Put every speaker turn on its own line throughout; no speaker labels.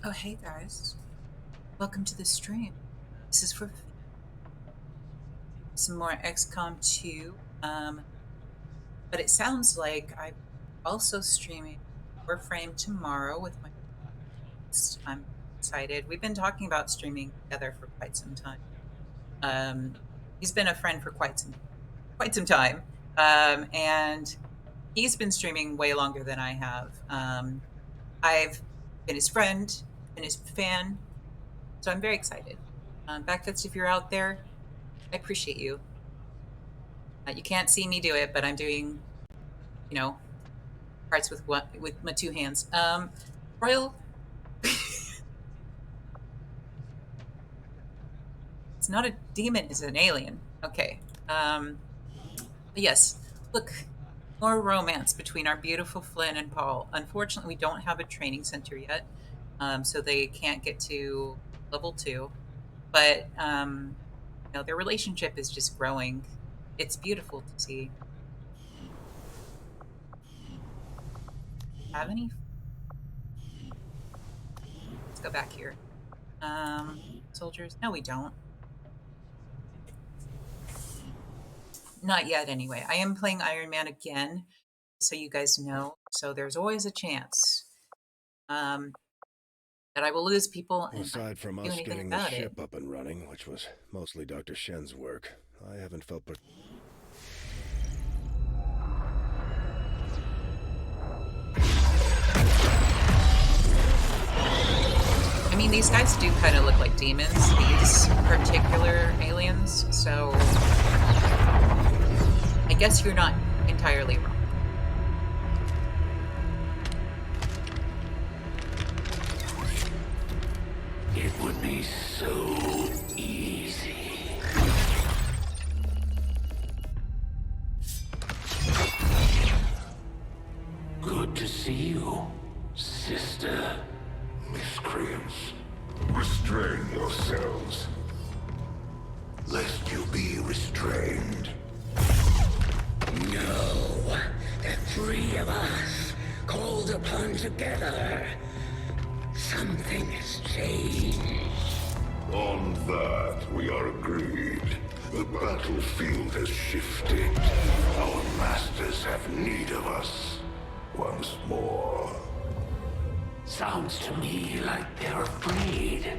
Oh, hey guys. Welcome to the stream. This is for some more XCOM 2. But it sounds like I'm also streaming Warframe tomorrow with my guest. I'm excited. We've been talking about streaming together for quite some time. He's been a friend for quite some time. And he's been streaming way longer than I have. I've been his friend, been his fan, so I'm very excited. Backfits, if you're out there, I appreciate you. You can't see me do it, but I'm doing, you know, parts with my two hands. Royal, it's not a demon; it's an alien. Okay. Yes. Look, more romance between our beautiful Flynn and Paul. Unfortunately, we don't have a training center yet, so they can't get to level 2. But their relationship is just growing. It's beautiful to see. Have any? Let's go back here. Soldiers? No, we don't. Not yet, anyway. I am playing Iron Man again, so you guys know. So there's always a chance that I will lose people and
aside from us getting the ship up and running, which was mostly Dr. Shen's work, I haven't felt
I mean, these guys do kind of look like demons, these particular aliens, so I guess you're not entirely wrong.
It would be so easy. Good to see you, sister.
Miscreants, restrain yourselves, lest you be restrained.
No, the three of us, called upon together. Something has changed.
On that, we are agreed. The battlefield has shifted. Our masters have need of us once more.
Sounds to me like they're afraid.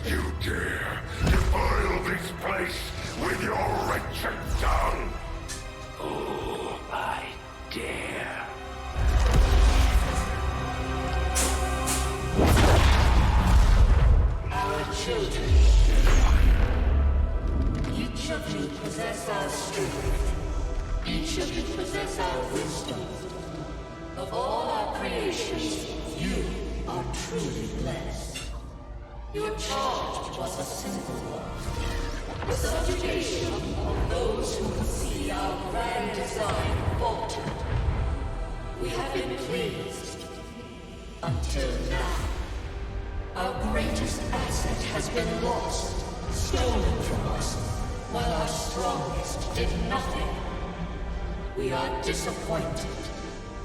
You dare defile this place with your wretched tongue?
Oh, I dare. Our children. Each of you possess our strength. Each of you possess our wisdom. Of all our creations, you are truly blessed. Your charge was a simple one. The subjugation of those who can see our grand design falter. We have been pleased. Until now. Our greatest asset has been lost, stolen from us, while our strongest did nothing. We are disappointed.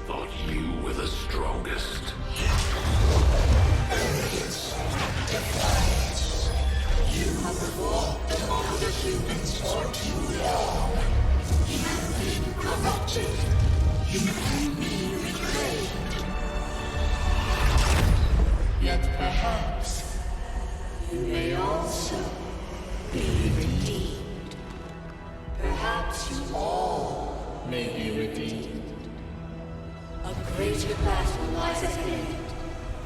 Thought you were the strongest.
Arrogance, defiance. You have walked among the humans for too long. You have been corrupted. You can be reclaimed. Yet perhaps you may also be redeemed. Perhaps you all may be redeemed. A greater battle lies ahead.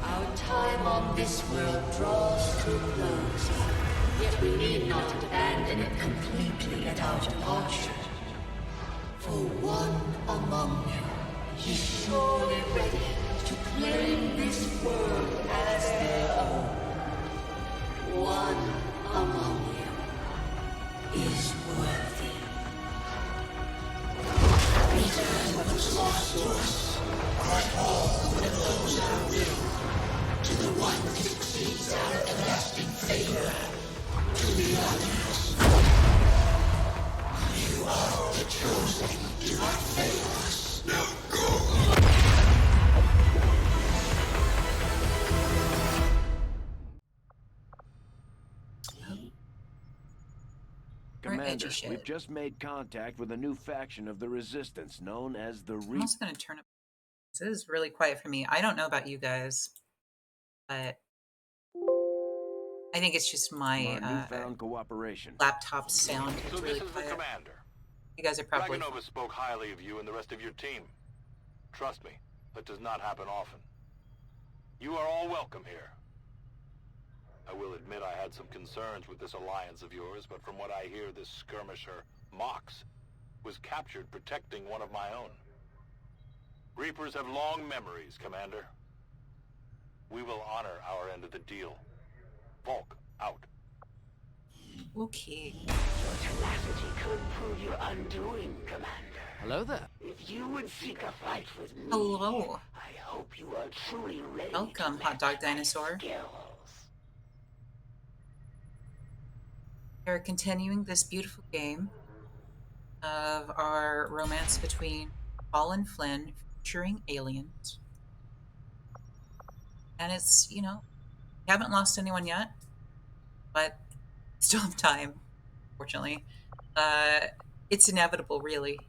Our time on this world draws to a close. Yet we need not abandon it completely at our departure. For one among you is surely ready to claim this world as their own. One among you is worthy. Return what was lost to us. Let all that knows our will, to the one that succeeds our everlasting favor, to the others. You are the chosen, do not fail us. Now go!
Commander,
shit.
we've just made contact with a new faction of the Resistance known as the
I'm also going to turn up. This is really quiet for me. I don't know about you guys, but I think it's just my
Our newfound cooperation.
laptop sound.
So
It's really
this is the
quiet.
commander.
You guys are probably.
Dragonova spoke highly of you and the rest of your team. Trust me, that does not happen often. You are all welcome here. I will admit I had some concerns with this alliance of yours, but from what I hear, this skirmisher, Mox, was captured protecting one of my own. Reapers have long memories, Commander. We will honor our end of the deal. Volk, out.
Okay.
Your tenacity could prove your undoing, Commander.
Hello there.
If you would seek a fight with me,
Hello.
I hope you are truly ready.
Welcome,
to
hot dog
match my
dinosaur.
skills.
We're continuing this beautiful game of our romance between Paul and Flynn, featuring aliens. And it's, we haven't lost anyone yet, but still have time, fortunately. It's inevitable, really.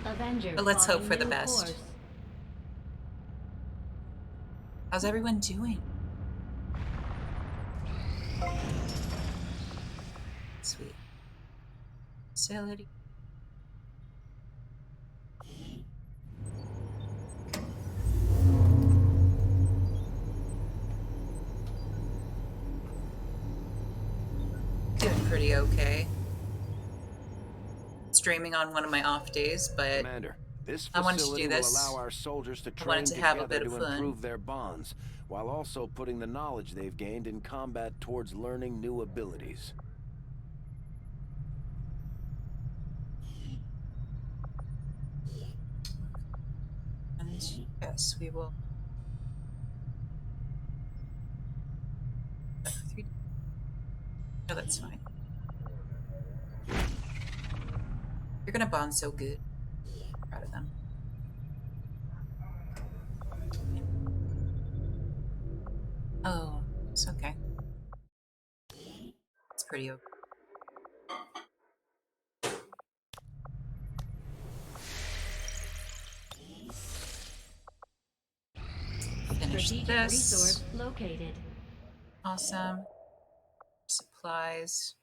Avenger
But let's hope for the
plotting new
best.
course.
How's everyone doing? Sweet. Facility. Doing pretty okay. Streaming on one of my off days, but
Commander, this
I wanted to
facility
do
will
this.
allow our soldiers to
I
train
wanted to have a
together
bit of
to
fun.
improve their bonds, while also putting the knowledge they've gained in combat towards learning new abilities.
and yes, we will. No, that's fine. You're gonna bond so good. Proud of them. Oh, it's okay. It's pretty okay. Finish
Strategic
this.
resource located.
Awesome. Supplies.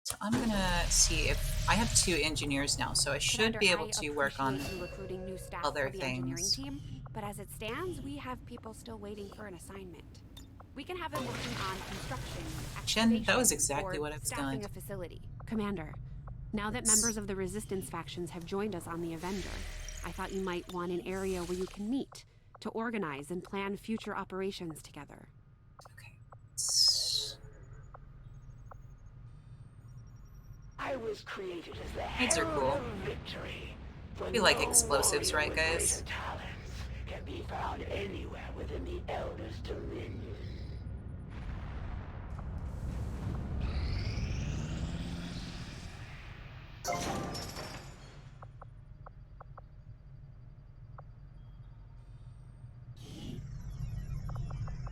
So I'm gonna see if I have 2 engineers now, so I should
Commander,
be able
I
to work on
appreciate you recruiting new staff
other
for the engineering
things.
team, but as it stands, we have people still waiting for an assignment. We can have them working on construction,
Jen, that was
excavation,
exactly
or
what I was
staffing
going
a facility. Commander, now that members of the Resistance factions have joined us on the Avenger, I thought you might want an area where you can meet to organize and plan future operations together.
Okay.
I was created as the
Heads are
herald
cool.
of victory.
We like explosives,
warrior
right,
with
guys?
greater talents can be found anywhere within the Elder's dominion.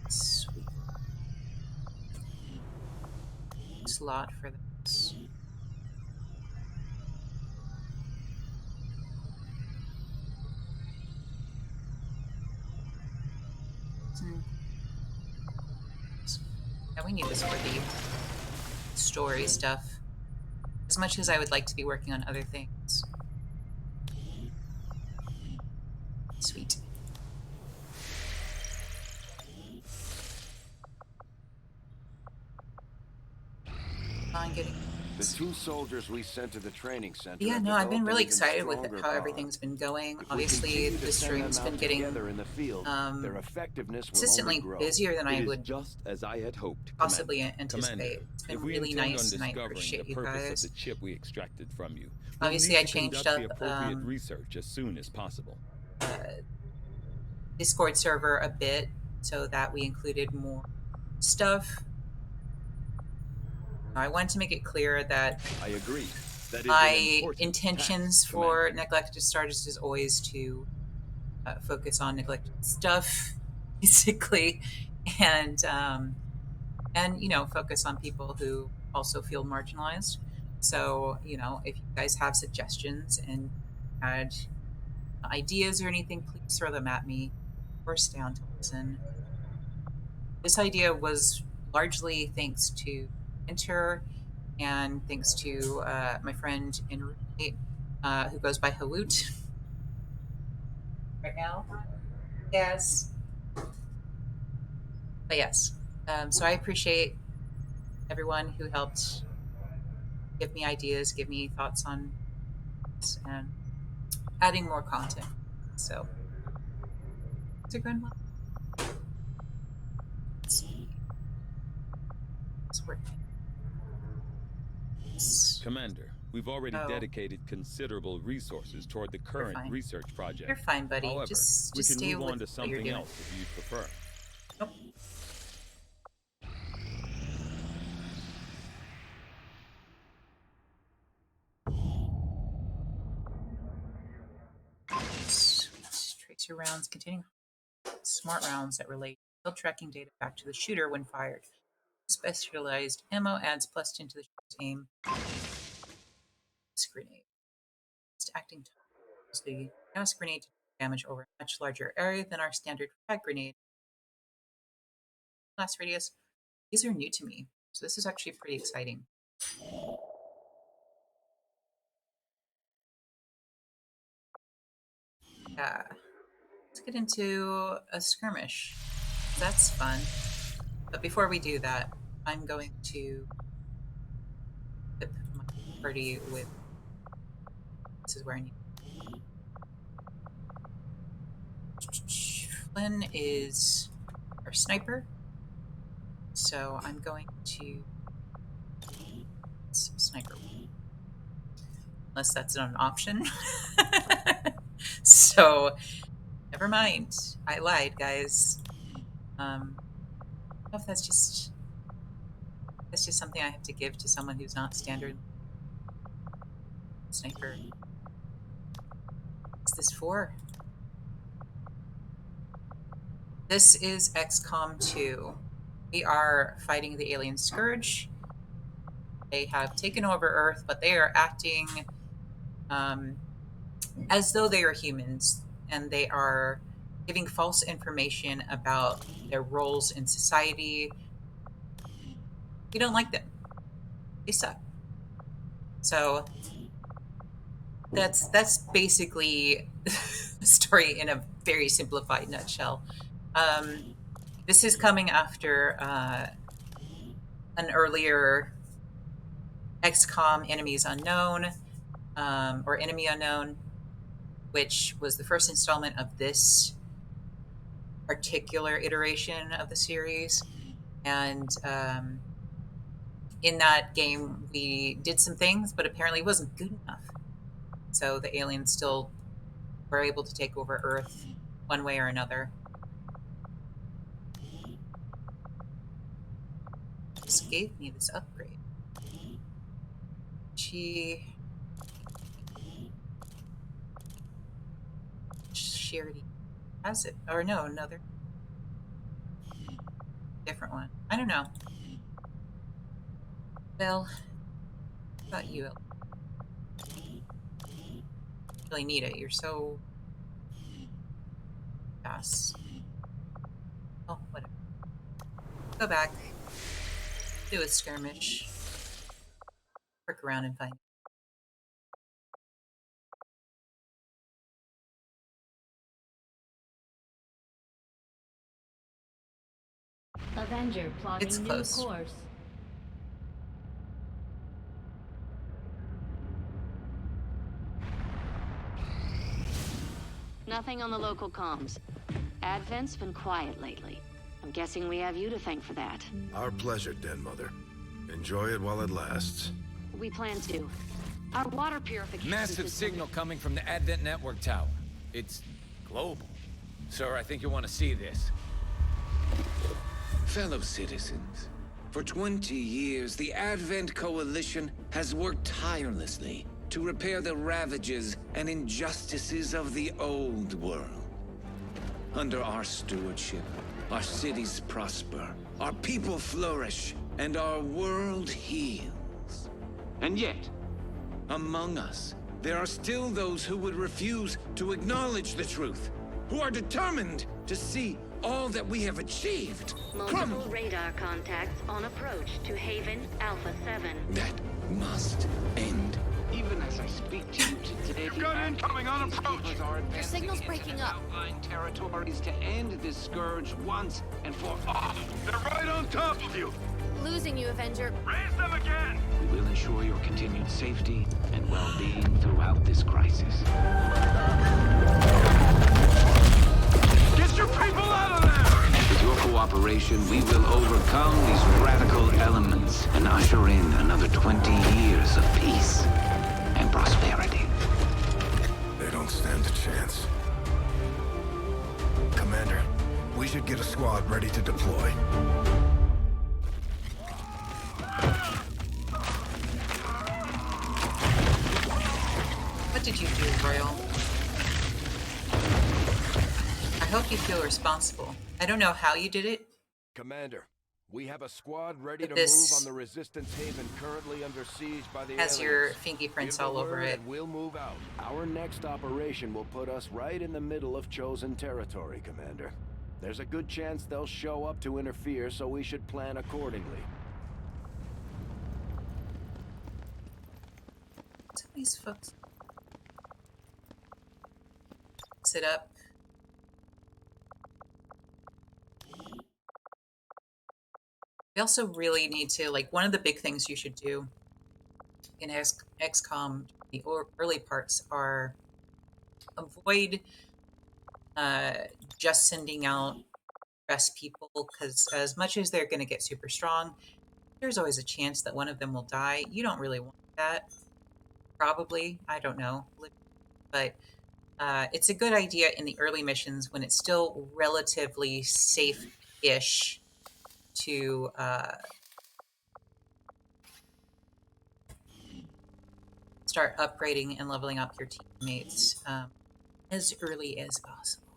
Sweet. Slot for this. Yeah, we need this for the story stuff. As much as I would like to be working on other things. Sweet. On getting.
The 2 soldiers we sent to the training center.
Yeah,
have
no, I've been
developed
really
an even
excited with
stronger
how
bond.
everything's been going.
If we
Obviously,
continue to
the
send
stream's
them
been
out
getting
together in the field, their effectiveness will
consistently
only grow.
busier than I
It is
would
just as I had hoped,
possibly
Commander.
anticipate.
Commander,
It's been
if we
really
intend
nice,
on
and I
discovering
appreciate
the
you
purpose
guys.
of the chip we extracted from you, we'll
Obviously,
need
I
to
changed
conduct
up
the appropriate research as soon as possible.
Discord server a bit so that we included more stuff. I wanted to make it clear that
I agree. That is an
my
important
intentions
task,
for
Commander.
Neglected Stars is always to focus on neglected stuff, basically, and and, focus on people who also feel marginalized. So, if you guys have suggestions and had ideas or anything, please throw them at me. Or stay on to listen. This idea was largely thanks to Enter and thanks to my friend and roommate who goes by Hawoot right now. Yes. But yes. So I appreciate everyone who helped give me ideas, give me thoughts on this, and adding more content. So it's a good one. Let's see. It's working.
Commander, we've already
Oh.
dedicated considerable resources toward the current
fine.
research project.
You're fine, buddy.
However,
Just
we can
stay
move
with
on to
what you're
something
doing.
else if you'd prefer.
Nope. Tracer rounds containing smart rounds that relate field tracking data back to the shooter when fired. Specialized ammo adds +10 to the shooter's aim. This grenade. It's acting towards the gas grenade to do damage over a much larger area than our standard frag grenade. Blast radius. These are new to me, so this is actually pretty exciting. Yeah. Let's get into a skirmish. That's fun. But before we do that, I'm going to equip my party with. This is where I need. Flynn is our sniper, so I'm going to some sniper. Unless that's an option. So, never mind. I lied, guys. I don't know if that's just something I have to give to someone who's not standard sniper. What's this for? This is XCOM 2. We are fighting the alien Scourge. They have taken over Earth, but they are acting as though they are humans, and they are giving false information about their roles in society. We don't like them. They suck. So that's basically the story in a very simplified nutshell. This is coming after an earlier XCOM Enemies Unknown, or Enemy Unknown, which was the first installment of this particular iteration of the series. And in that game, we did some things, but apparently it wasn't good enough. So the aliens still were able to take over Earth one way or another. Just gave me this upgrade. She already has it. Or no, another different one. I don't know. Well, how about you? You really need it. You're so fast. Oh, whatever. Go back. Do a skirmish. Work around and find.
Avenger plotting
It's
new
close.
course.
Nothing on the local comms. Advent's been quiet lately. I'm guessing we have you to thank for that.
Our pleasure, Den Mother. Enjoy it while it lasts.
We plan to. Our water purification
Massive
system-
signal coming from the Advent Network Tower. It's global. Sir, I think you'll want to see this.
Fellow citizens, for 20 years, the Advent Coalition has worked tirelessly to repair the ravages and injustices of the old world. Under our stewardship, our cities prosper, our people flourish, and our world heals. And yet, among us, there are still those who would refuse to acknowledge the truth, who are determined to see all that we have achieved
Multiple radar contacts on approach to Haven Alpha 7.
That must end. Even as I speak to you today,
You've got incoming on approach!
Your signal's breaking up.
outlying territories to end this scourge once and for all.
They're right on top of you!
Losing you, Avenger.
Raise them again!
We will ensure your continued safety and well-being throughout this crisis.
Get your people out of there!
With your cooperation, we will overcome these radical elements and usher in another 20 years of peace and prosperity.
They don't stand a chance. Commander, we should get a squad ready to deploy.
What did you do, Royal? I hope you feel responsible. I don't know how you did it.
Commander, we have a squad ready to
This
move on the Resistance Haven currently under siege by the
has
aliens.
your fingerprints
Give the
all over
word
it.
and we'll move out. Our next operation will put us right in the middle of chosen territory, Commander. There's a good chance they'll show up to interfere, so we should plan accordingly.
Some of these folks sit up. We also really need to, like, one of the big things you should do in XCOM, the early parts, are avoid just sending out rest people, because as much as they're going to get super strong, there's always a chance that one of them will die. You don't really want that. Probably. I don't know. But it's a good idea in the early missions when it's still relatively safe-ish to start upgrading and leveling up your teammates as early as possible.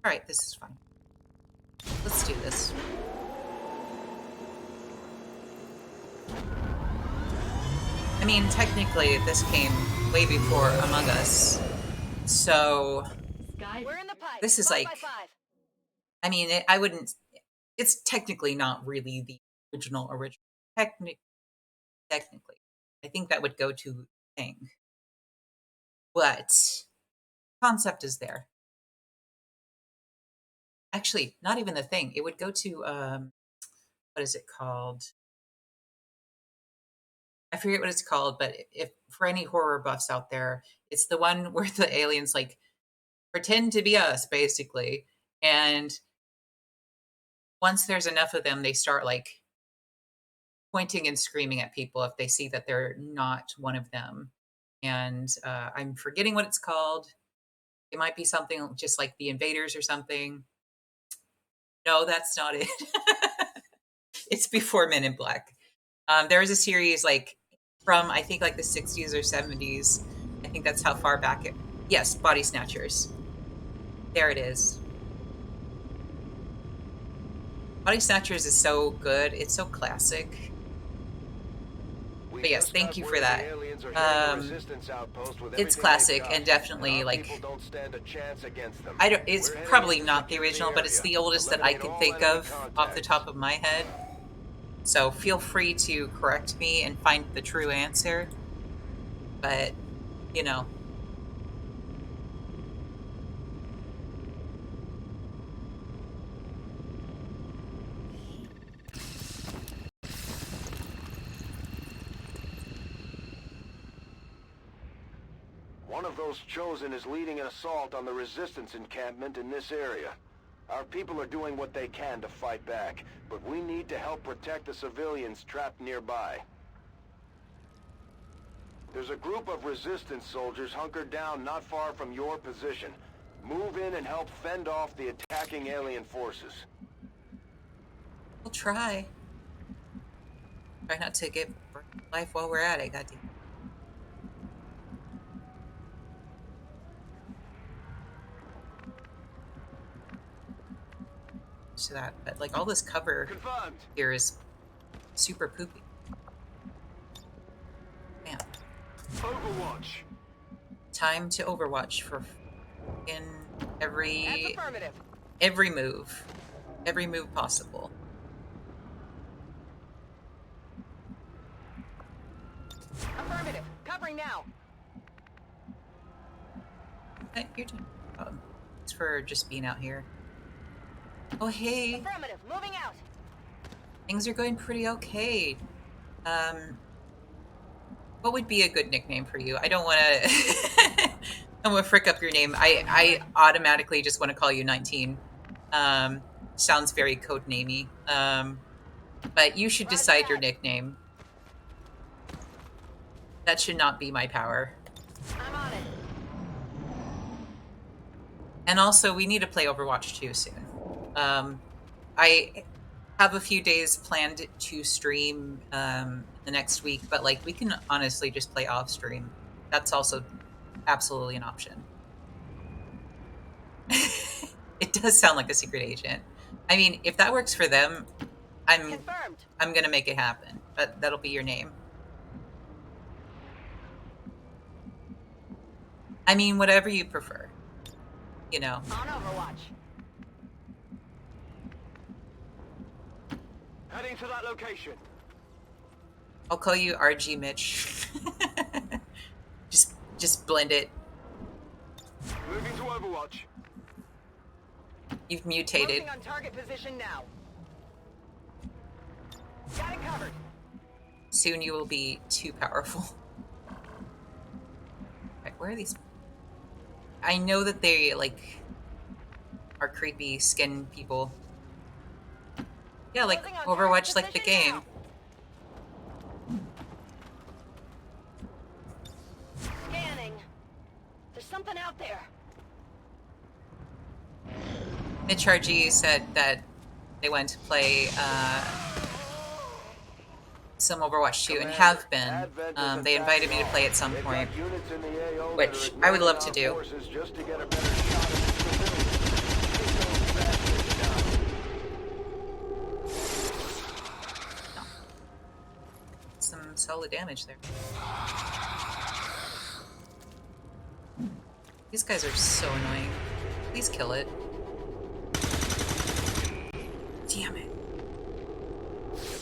All right, this is fine. Let's do this. I mean, technically, this came way before Among Us, so
We're in the pipe.
this is
5
like,
by 5.
I mean, I wouldn't. It's technically not really the original. Technically, I think that would go to thing, but concept is there. Actually, not even the thing. It would go to what is it called? I forget what it's called, but if for any horror buffs out there, it's the one where the aliens like pretend to be us, basically, and once there's enough of them, they start like pointing and screaming at people if they see that they're not one of them. And I'm forgetting what it's called. It might be something just like the Invaders or something. No, that's not it. It's before Men in Black. There was a series like from, I think, like the 60s or 70s. I think that's how far back it... Yes, Body Snatchers. There it is. Body Snatchers is so good. It's so classic. But yes, thank you for that. It's classic and definitely like... I don't. It's probably not the original, but it's the oldest that I can think of off the top of my head. So feel free to correct me and find the true answer. But, you know.
One of those chosen is leading an assault on the Resistance encampment in this area. Our people are doing what they can to fight back, but we need to help protect the civilians trapped nearby. There's a group of Resistance soldiers hunkered down not far from your position. Move in and help fend off the attacking alien forces.
try. Try not to get burned alive while we're at it, goddamn. To that, but like all this cover
Confirmed.
here is super poopy. Damn.
Overwatch.
Time to Overwatch for in
That's
every move possible.
affirmative. Covering now.
Hey, you're doing. Thanks for just being out here. Oh hey,
Affirmative. Moving out.
things are going pretty okay. What would be a good nickname for you? I don't want to. I want to frick up your name. I automatically just want to call you 19. Sounds very codenamey. But you should decide your nickname. That should not be my power.
I'm on it.
And also, we need to play Overwatch 2 soon. I have a few days planned to stream the next week, but like we can honestly just play off stream. That's also absolutely an option. It does sound like a secret agent. I mean, if that works for them, I'm gonna make it happen. But that'll be your name. I mean, whatever you prefer. You know.
On Overwatch.
Heading to that location.
I'll call you RG Mitch. just blend it.
Moving to Overwatch.
You've mutated.
Moving on target position now. Got it covered.
Soon you will be too powerful. Right, where are these? I know that they like are creepy skin people. Yeah, like Overwatch, like the game.
Scanning. There's something out there.
Mitch RG said that they went to play some Overwatch 2 and have been. They invited me to play at some point, which I would love to do. Some solid damage there. These guys are so annoying. Please kill it. Damn it.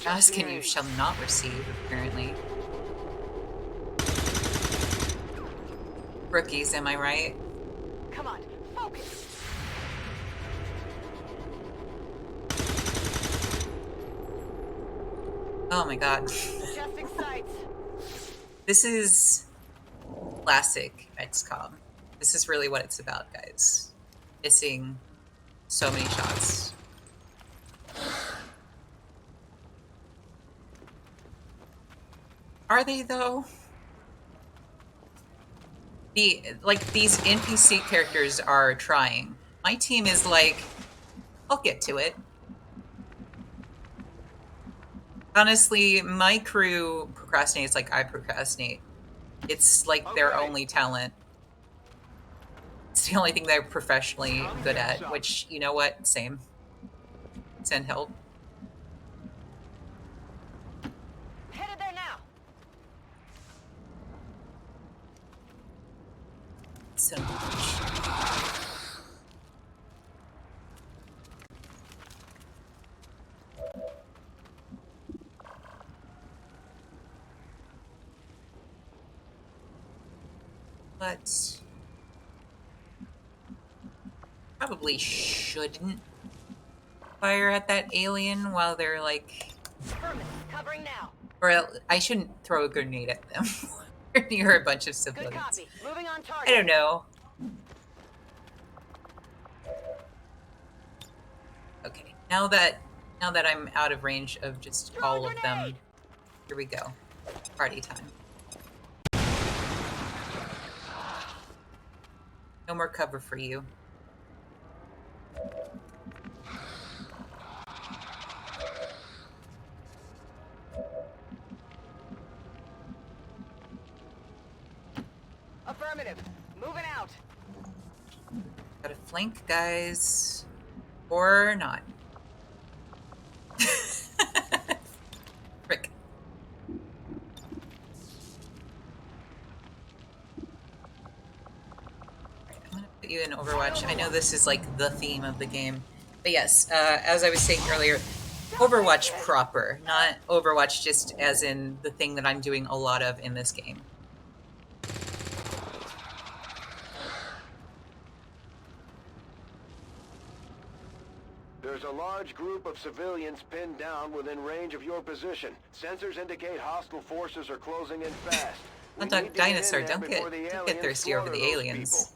Ask and you shall not receive, apparently. Rookies, am I right?
Come on, focus.
Oh my god.
Adjusting sights.
This is classic XCOM. This is really what it's about, guys. Missing so many shots. Are they though? These NPC characters are trying. My team is like, I'll get to it. Honestly, my crew procrastinates like I procrastinate. It's like their only talent. It's the only thing they're professionally good at, which, you know what? Same. Send help.
Headed there now.
So much. But probably shouldn't fire at that alien while they're like,
Covering now.
or I shouldn't throw a grenade at them. They're near a bunch of
Good
civilians.
copy. Moving on target.
I don't know. Okay, now that I'm out of range of just all of them, here we go. Party time. No more cover for you.
Affirmative. Moving out.
Gotta flank, guys. Or not. Frick. Alright, I'm gonna put you in Overwatch. I know this is like the theme of the game. But yes, as I was saying earlier, Overwatch proper, not Overwatch just as in the thing that I'm doing a lot of in this game.
There's a large group of civilians pinned down within range of your position. Sensors indicate hostile forces are closing in fast.
Hot dog dinosaur, don't get thirsty over the aliens.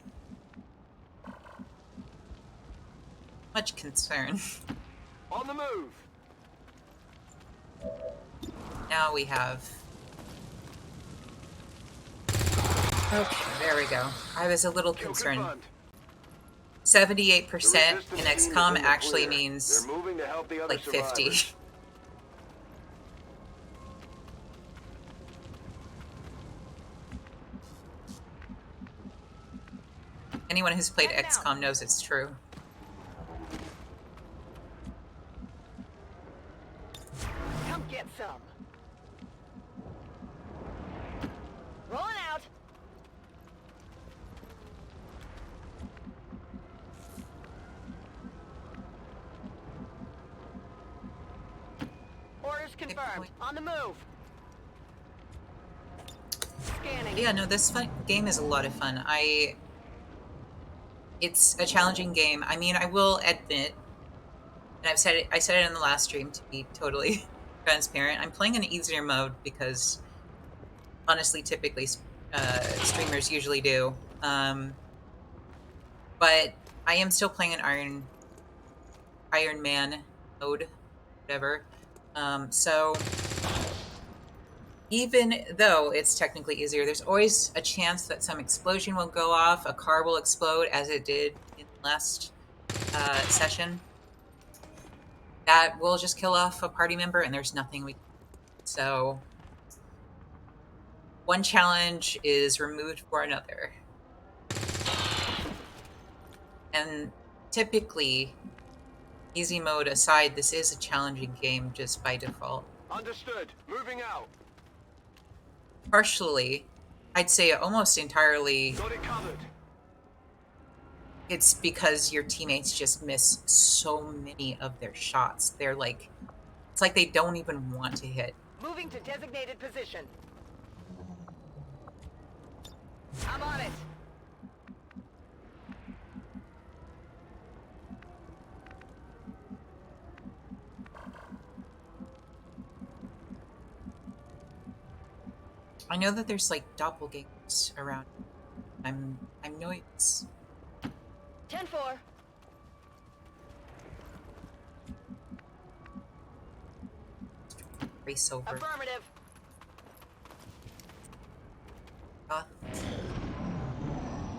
Much concern.
On the move.
Now we have. Okay, there we go. I was a little concerned. 78% in XCOM actually means like 50. Anyone who's played XCOM knows it's true.
Come get some. Rolling out. Orders confirmed. On the move. Scanning.
Yeah, no, this game is a lot of fun. It's a challenging game. I mean, I will admit, and I said it in the last stream to be totally transparent. I'm playing in easier mode because, honestly, typically streamers usually do. But I am still playing in Iron Man mode, whatever. So even though it's technically easier, there's always a chance that some explosion will go off, a car will explode, as it did in the last session. That will just kill off a party member, and there's nothing we can do. So one challenge is removed for another. And typically, easy mode aside, this is a challenging game just by default.
Understood. Moving out.
Partially, I'd say almost entirely,
Got it covered.
it's because your teammates just miss so many of their shots. They're like, it's like they don't even want to hit.
Moving to designated position. I'm on it.
I know that there's like doppelgangers around. I'm noise.
10-4.
Race over.
Affirmative.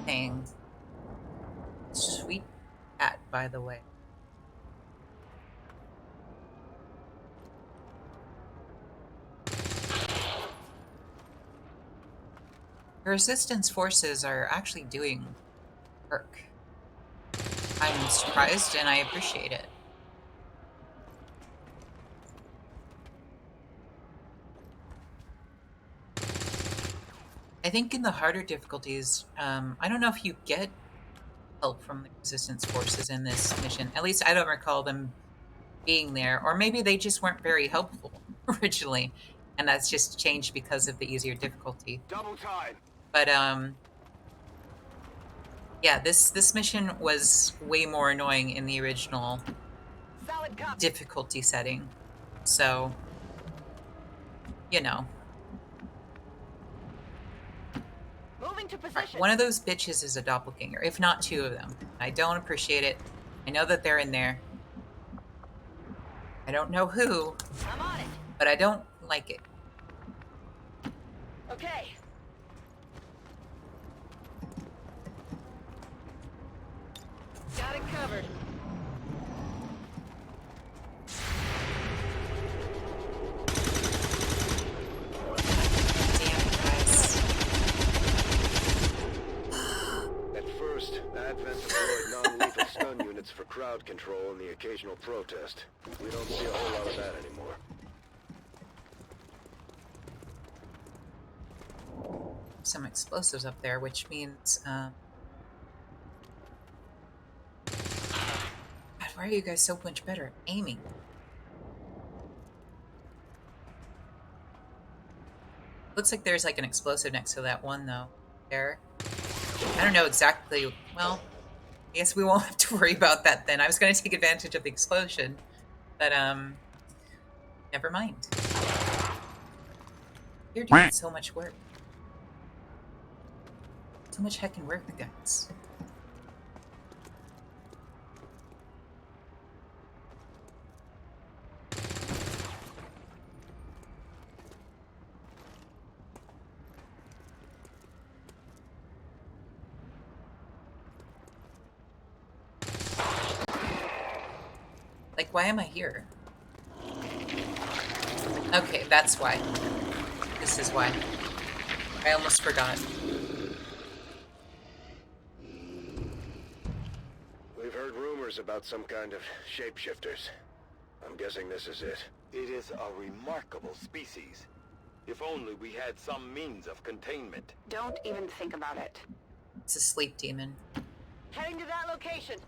Thing. Sweet cat, by the way. The resistance forces are actually doing work. I'm surprised and I appreciate it. I think in the harder difficulties, I don't know if you get help from the resistance forces in this mission. At least I don't recall them being there. Or maybe they just weren't very helpful originally. And that's just changed because of the easier difficulty.
Double time.
But yeah, this mission was way more annoying in the original difficulty setting. So, you know.
Moving to position.
One of those bitches is a doppelganger, if not two of them. I don't appreciate it. I know that they're in there. I don't know who,
I'm on it.
but I don't like it.
Okay. Got it covered.
Damn it, guys.
control and the occasional protest. We don't see a whole lot of that anymore.
Some explosives up there, which means, God, why are you guys so much better at aiming? Looks like there's like an explosive next to that one, though. There. I don't know exactly. Well, I guess we won't have to worry about that then. I was going to take advantage of the explosion, but, never mind. You're doing so much work. So much heckin' work, guys. Like, why am I here? Okay, that's why. This is why. I almost forgot.
We've heard rumors about some kind of shapeshifters. I'm guessing this is it.
It is a remarkable species. If only we had some means of containment.
Don't even think about it.
It's a sleep demon.
Heading to that location.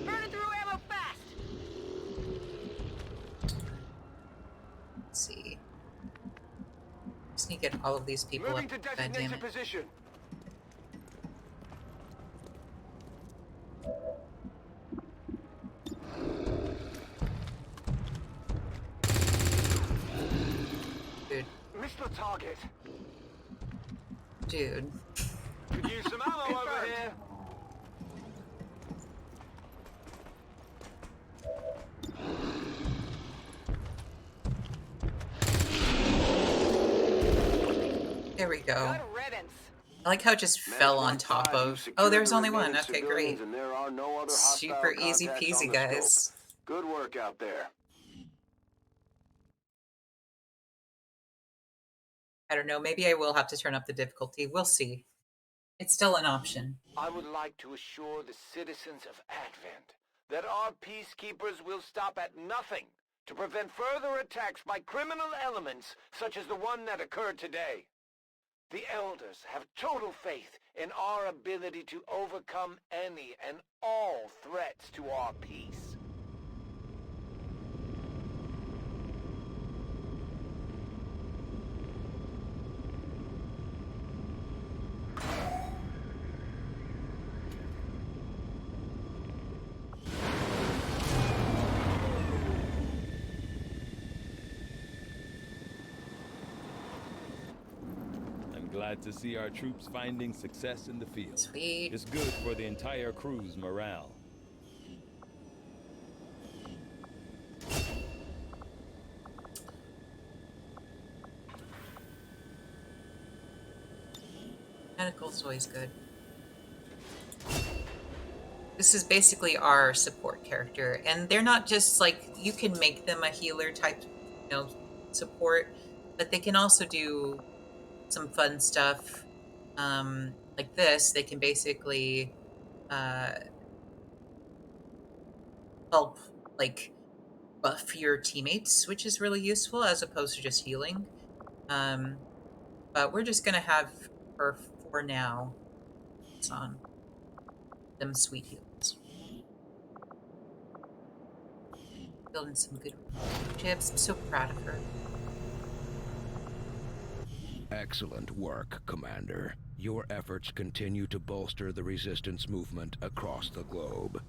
Burning through ammo fast.
Let's see. Just need to get all of these people
Moving
up.
to
God damn
designated
it.
position.
Dude.
Missed the target.
Dude.
Could use some ammo over here.
There we go.
Good riddance.
I like how it just fell on top of... Oh, there's only one. Okay, great.
And there are no other
Super
hostile
easy
contacts
peasy,
on the
guys.
scope. Good work out there.
I don't know. Maybe I will have to turn up the difficulty. We'll see. It's still an option.
I would like to assure the citizens of Advent that our peacekeepers will stop at nothing to prevent further attacks by criminal elements such as the one that occurred today. The Elders have total faith in our ability to overcome any and all threats to our peace.
I'm glad to see our troops finding success in the field.
Sweet.
It's good for the entire crew's morale.
Medical's always good. This is basically our support character, and they're not just like, you can make them a healer type, support, but they can also do some fun stuff. Like this, they can basically help, like, buff your teammates, which is really useful as opposed to just healing. But we're just gonna have her for now. It's on them sweet heals. Building some good relationships. I'm so proud of her.
Excellent work, Commander. Your efforts continue to bolster the resistance movement across the globe.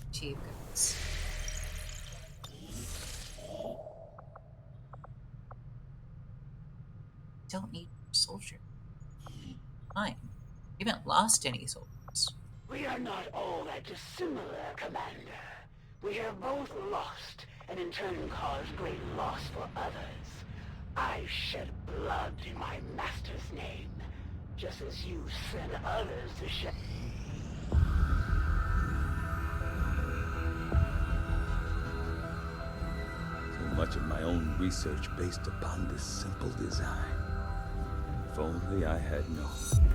Achieve goals. Don't need a soldier. Fine. We haven't lost any soldiers.
We are not all that dissimilar, Commander. We have both lost, and in turn caused great loss for others. I shed blood in my master's name, just as you sent others to shed.
So much imagine my own research based upon this simple design. If only I had known.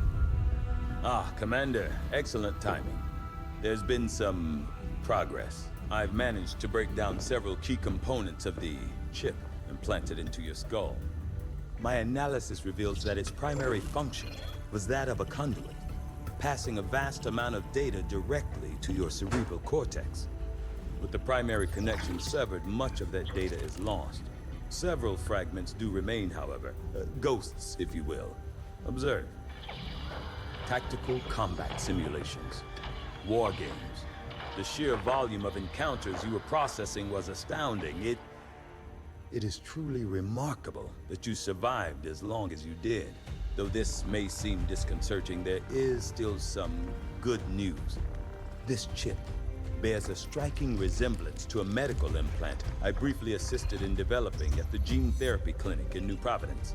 Ah, Commander, excellent timing. There's been some progress. I've managed to break down several key components of the chip implanted into your skull. My analysis reveals that its primary function was that of a conduit, passing a vast amount of data directly to your cerebral cortex. With the primary connection severed, much of that data is lost. Several fragments do remain, however, ghosts, if you will. Observe. Tactical combat simulations, war games. The sheer volume of encounters you were processing was astounding. It is truly remarkable that you survived as long as you did. Though this may seem disconcerting, there is still some good news. This chip bears a striking resemblance to a medical implant I briefly assisted in developing at the gene therapy clinic in New Providence.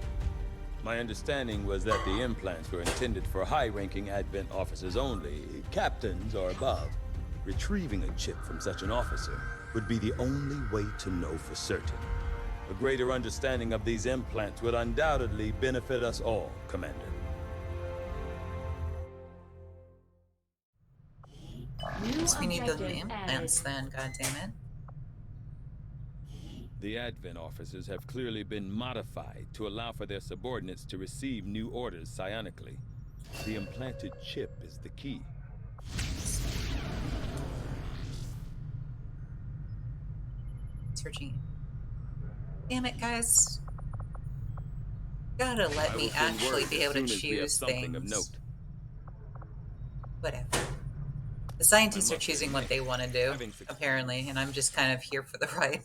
My understanding was that the implants were intended for high-ranking Advent officers only, captains or above. Retrieving a chip from such an officer would be the only way to know for certain. A greater understanding of these implants would undoubtedly benefit us all, Commander.
Guess we need those implants then, goddammit.
The Advent officers have clearly been modified to allow for their subordinates to receive new orders psionically. The implanted chip is the key.
Searching. Damn it, guys. Gotta let me actually be able to choose things.
Of note.
Whatever. The scientists are choosing what they want to do, apparently, and I'm just kind of here for the ride.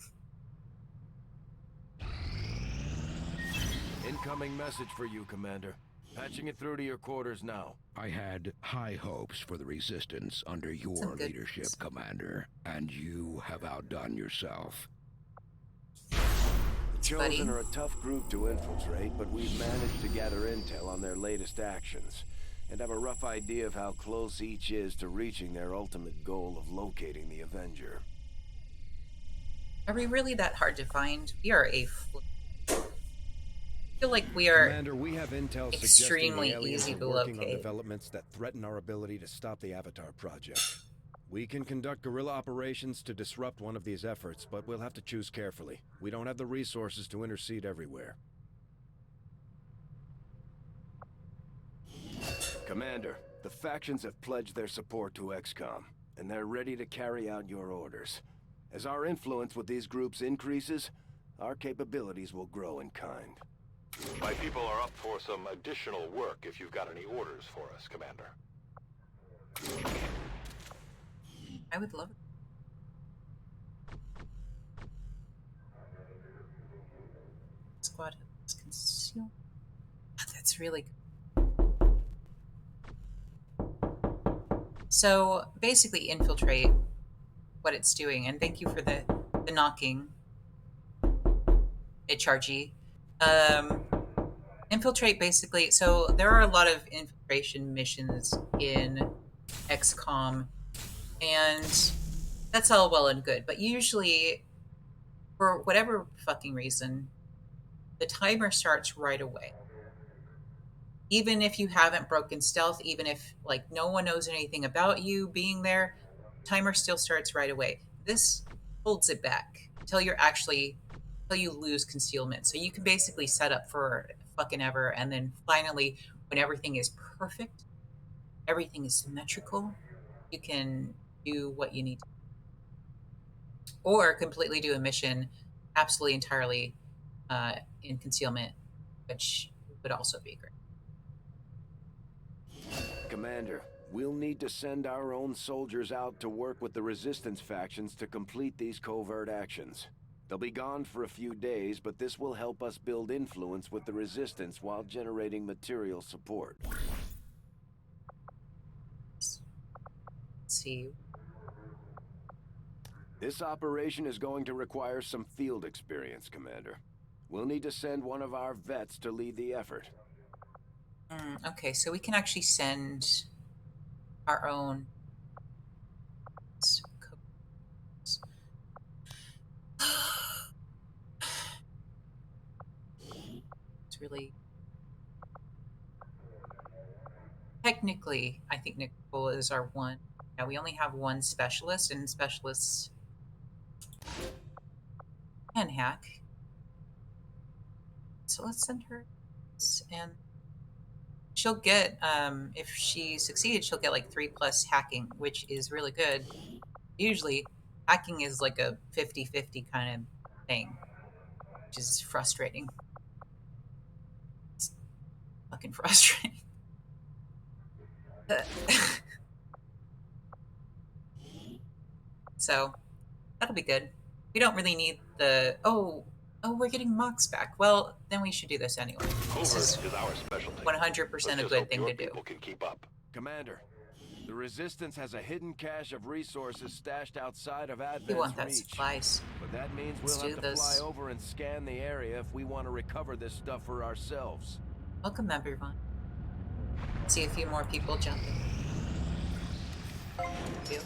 Incoming message for you, Commander. Patching it through to your quarters now.
I had high hopes for the Resistance under your leadership, Commander, and you have outdone yourself.
The Chosen are a tough group to infiltrate, but we've managed to gather intel on their latest actions, and have a rough idea of how close each is to reaching their ultimate goal of locating the Avenger.
Are we really that hard to find? We are I feel like we are
Commander, we have intel
extremely
suggesting the aliens
easy
are
to
working on
locate.
developments that threaten our ability to stop the Avatar project. We can conduct guerrilla operations to disrupt one of these efforts, but we'll have to choose carefully. We don't have the resources to intercede everywhere.
Commander, the factions have pledged their support to XCOM, and they're ready to carry out your orders. As our influence with these groups increases, our capabilities will grow in kind.
My people are up for some additional work if you've got any orders for us, Commander.
I would love it. Squad has concealed. That's really good. So basically infiltrate what it's doing, and thank you for the knocking. HRG. Infiltrate basically, so there are a lot of infiltration missions in XCOM, and that's all well and good, but usually, for whatever fucking reason, the timer starts right away. Even if you haven't broken stealth, even if like no one knows anything about you being there, timer still starts right away. This holds it back until you lose concealment. So you can basically set up for fucking ever, and then finally, when everything is perfect, everything is symmetrical, you can do what you need to. Or completely do a mission absolutely entirely in concealment, which would also be great.
Commander, we'll need to send our own soldiers out to work with the Resistance factions to complete these covert actions. They'll be gone for a few days, but this will help us build influence with the Resistance while generating material support.
Let's see.
This operation is going to require some field experience, Commander. We'll need to send one of our vets to lead the effort.
Okay, so we can actually send our own. really... Technically, I think Nicole is our one. Yeah, we only have one specialist, and specialists can hack. So let's send her this, and she'll get, if she succeeds, she'll get like 3+ hacking, which is really good. Usually, hacking is like a 50-50 kind of thing, which is frustrating. It's fucking frustrating. So that'll be good. We don't really need the we're getting Mox back. Well, then we should do this anyway. This is
our specialty.
100% a good thing to do.
People can keep up.
Commander, the Resistance has a hidden cache of resources stashed outside of
We
Advent's
want that
reach.
supplies.
But that means
Let's
we'll have
do
to
this.
fly over and scan the area if we want to recover this stuff for ourselves.
Welcome, everyone. See a few more people jumping. Thank you.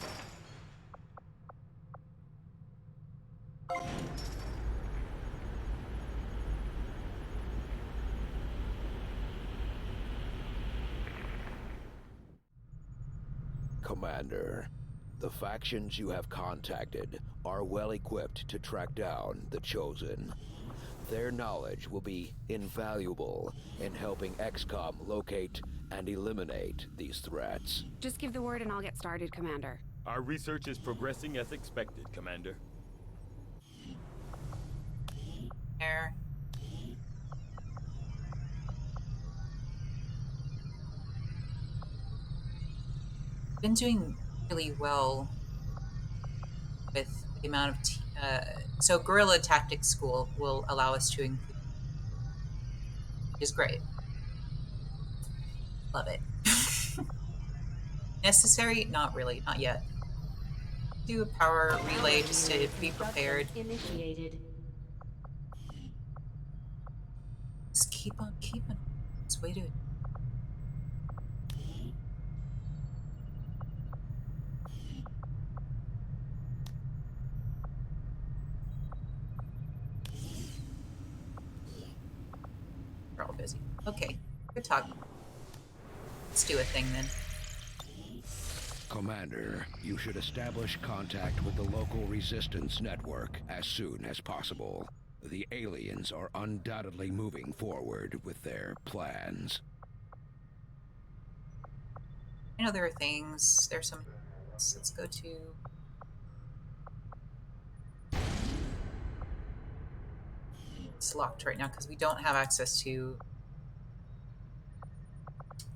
Commander, the factions you have contacted are well equipped to track down the Chosen. Their knowledge will be invaluable in helping XCOM locate and eliminate these threats.
Just give the word and I'll get started, Commander.
Our research is progressing as expected, Commander.
There. Been doing really well with the amount of so guerrilla tactics school will allow us to increase, which is great. Love it. Necessary? Not really, not yet. Do a power relay just to be prepared.
Initiated.
Just keep on keeping. Let's wait it. We're all busy. Okay, good talk. Let's do a thing then.
Commander, you should establish contact with the local resistance network as soon as possible. The aliens are undoubtedly moving forward with their plans.
I know there are things. There's some. Let's go to. It's locked right now because we don't have access to.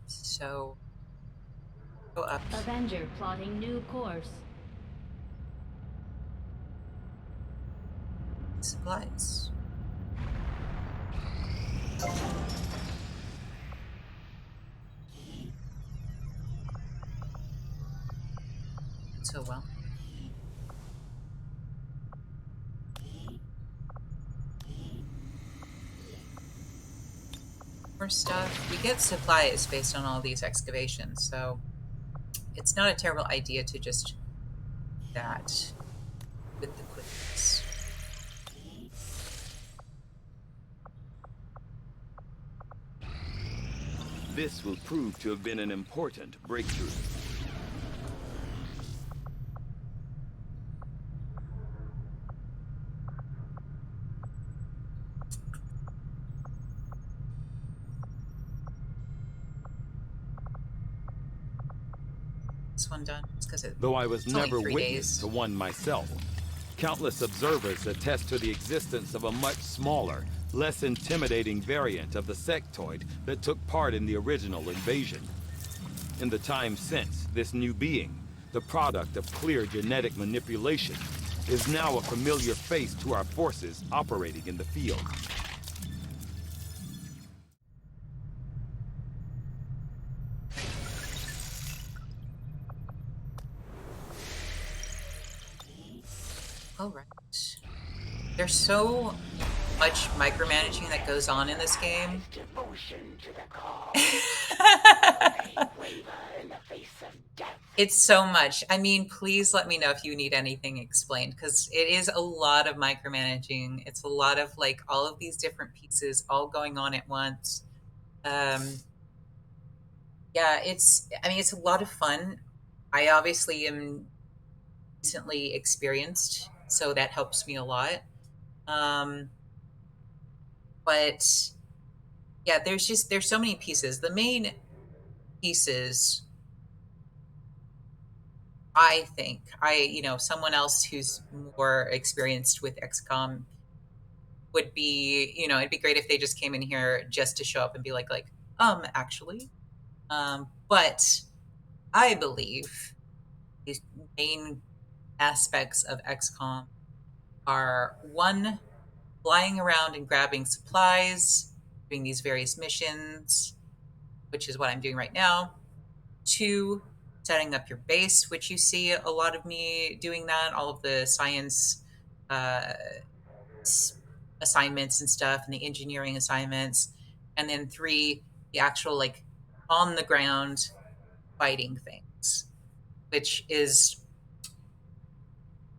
So. Go up.
Avenger plotting new course.
Supplies. So well. More stuff. We get supplies based on all these excavations, so it's not a terrible idea to just do that with the quickness.
This will prove to have been an important breakthrough.
This one done. It's because
Though I was
it's only
never
3
witness
days.
to one myself, countless observers attest to the existence of a much smaller, less intimidating variant of the sectoid that took part in the original invasion. In the time since, this new being, the product of clear genetic manipulation, is now a familiar face to our forces operating in the field.
All right. There's so much micromanaging that goes on in this game.
Devotion to the cause. Waver in the face of death.
It's so much. I mean, please let me know if you need anything explained because it is a lot of micromanaging. It's a lot of like all of these different pieces all going on at once. Um, yeah, I mean, it's a lot of fun. I obviously am recently experienced, so that helps me a lot. Um, but yeah, there's so many pieces. The main pieces, I think, someone else who's more experienced with XCOM would be, it'd be great if they just came in here just to show up and be actually. But I believe these main aspects of XCOM are one, flying around and grabbing supplies, doing these various missions, which is what I'm doing right now. Two, setting up your base, which you see a lot of me doing that, all of the science uh, assignments and stuff, and the engineering assignments. And then three, the actual like on the ground fighting things, which is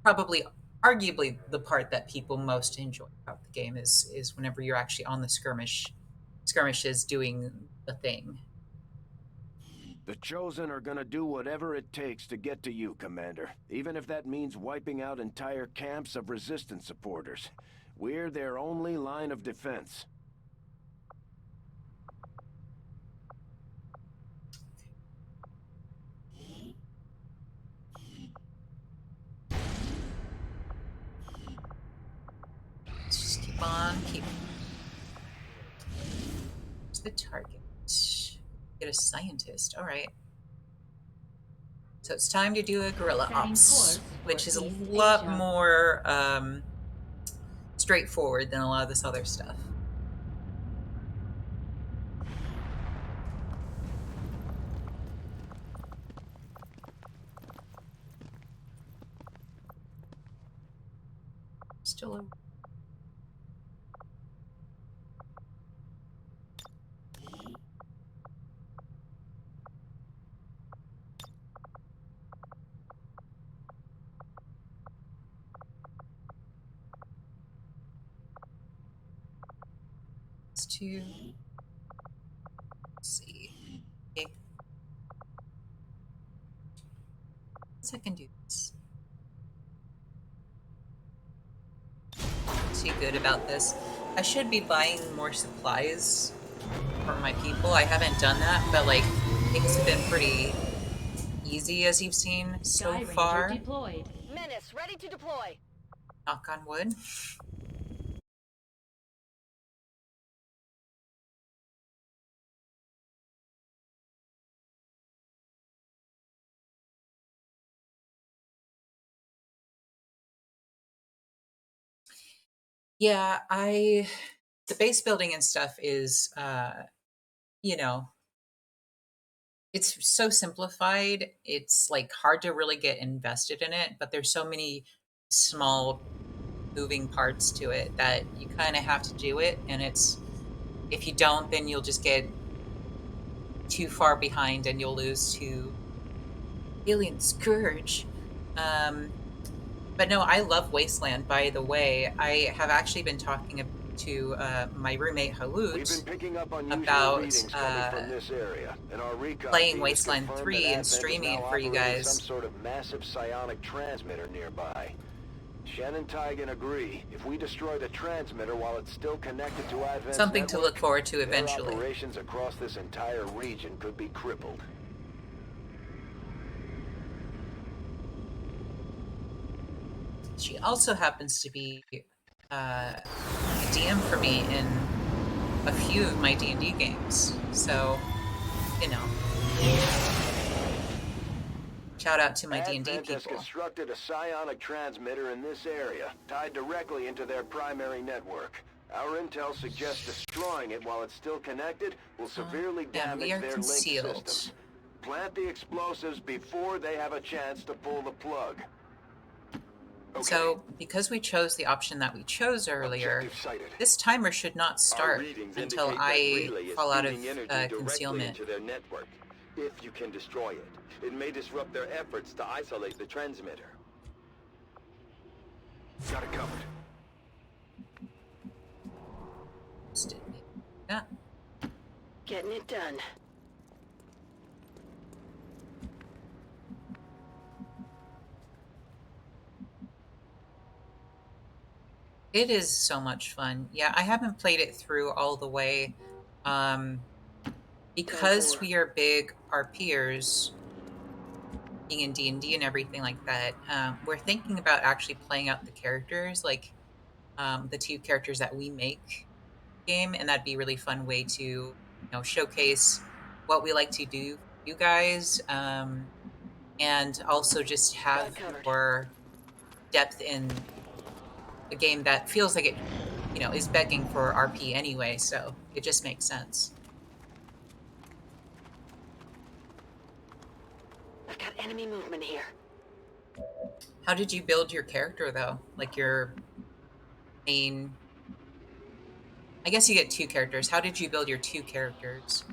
probably arguably the part that people most enjoy about the game is whenever you're actually on the skirmishes doing the thing.
The Chosen are gonna do whatever it takes to get to you, Commander. Even if that means wiping out entire camps of Resistance supporters. We're their only line of defense.
Let's just keep on keeping. What's the target? Get a scientist. All right. So it's time to do a guerrilla
Setting
ops,
course
which
for
is a
East
lot
Asia.
more straightforward than a lot of this other stuff. Still a two. Let's see. Okay. Let's I can do this. Too good about this. I should be buying more supplies for my people. I haven't done that, but like things have been pretty easy as you've seen so
Sky Ranger
far.
deployed.
Menace, ready to deploy.
Knock on wood. Yeah, the base building and stuff is you know, it's so simplified. It's like hard to really get invested in it, but there's so many small moving parts to it that you kind of have to do it, and it's if you don't, then you'll just get too far behind and you'll lose to Alien Scourge. Um, but no, I love Wasteland, by the way. I have actually been talking to my roommate
We've been
Halut
picking up unusual
about
readings coming from this area, and our recon
playing
team has
Wasteland
confirmed
3
that
and
Advent is
streaming
now
it for you
operating some
guys.
sort of massive psionic transmitter nearby. Shen and Tygan agree. If we destroy the transmitter while it's still connected to Advent's
Something to
network,
look forward to eventually.
their operations across this entire region could be crippled.
She also happens to be a DM for me in a few of my D&D games. So, you know. Shout out to my D&D
Advent has
people.
constructed a psionic transmitter in this area, tied directly into their primary network. Our intel suggests destroying it while it's still connected will severely
And we
damage
are
their
concealed.
link systems. Plant the explosives before they have a chance to pull the plug. Okay.
So, because we chose the option that we chose earlier, this timer should not start until I fall out of concealment.
Into their network. If you can destroy it, it may disrupt their efforts to isolate the transmitter. Got it covered.
Yeah.
Getting it done.
It is so much fun. Yeah, I haven't played it through all the way. Because we are big RPers, being in D&D and everything like that, we're thinking about actually playing out the characters, like the 2 characters that we make game, and that'd be a really fun way to, showcase what we like to do for you guys, and also just have more depth in a game that feels like it, is begging for RP anyway, so it just makes sense.
I've got enemy movement here.
How did you build your character, though? Like your main... I guess you get 2 characters. How did you build your 2 characters?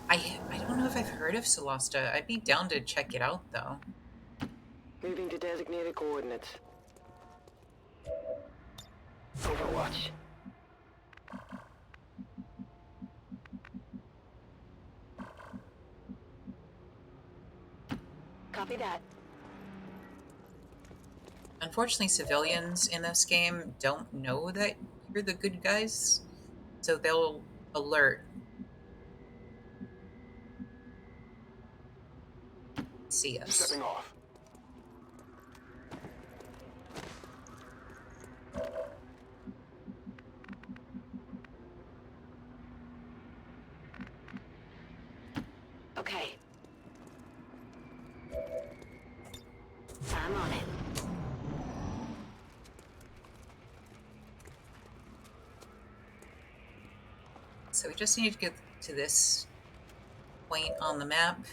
I don't know if I've heard of Solasta. I'd be down to check it out, though.
Moving to designated coordinates. Overwatch. Copy that.
Unfortunately, civilians in this game don't know that you're the good guys, so they'll alert. See us.
Stepping off.
Okay. I'm on it.
So we just need to get to this point on the map.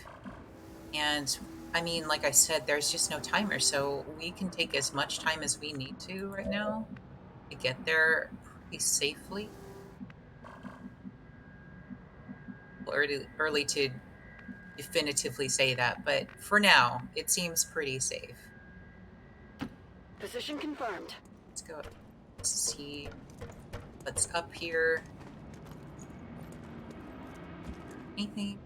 And I mean, like I said, there's just no timer, so we can take as much time as we need to right now to get there pretty safely. Early to definitively say that, but for now, it seems pretty safe.
Position confirmed.
Let's go see what's up here. Anything?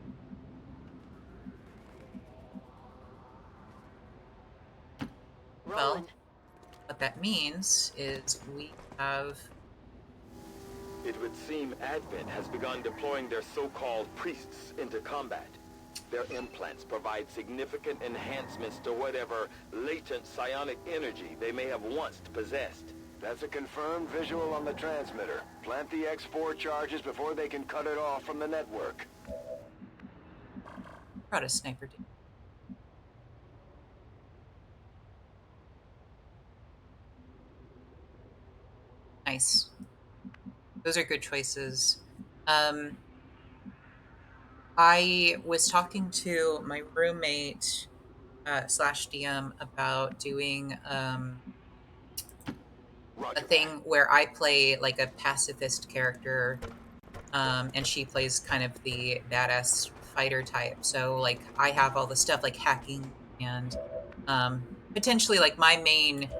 Well, what that means is we have...
It would seem Advent has begun deploying their so-called priests into combat. Their implants provide significant enhancements to whatever latent psionic energy they may have once possessed. That's a confirmed visual on the transmitter. Plant the X4 charges before they can cut it off from the network.
Brought a sniper, dude. Nice. Those are good choices. I was talking to my roommate slash DM about doing a thing where I play like a pacifist character, and she plays kind of the badass fighter type. So like I have all the stuff like hacking and potentially like my main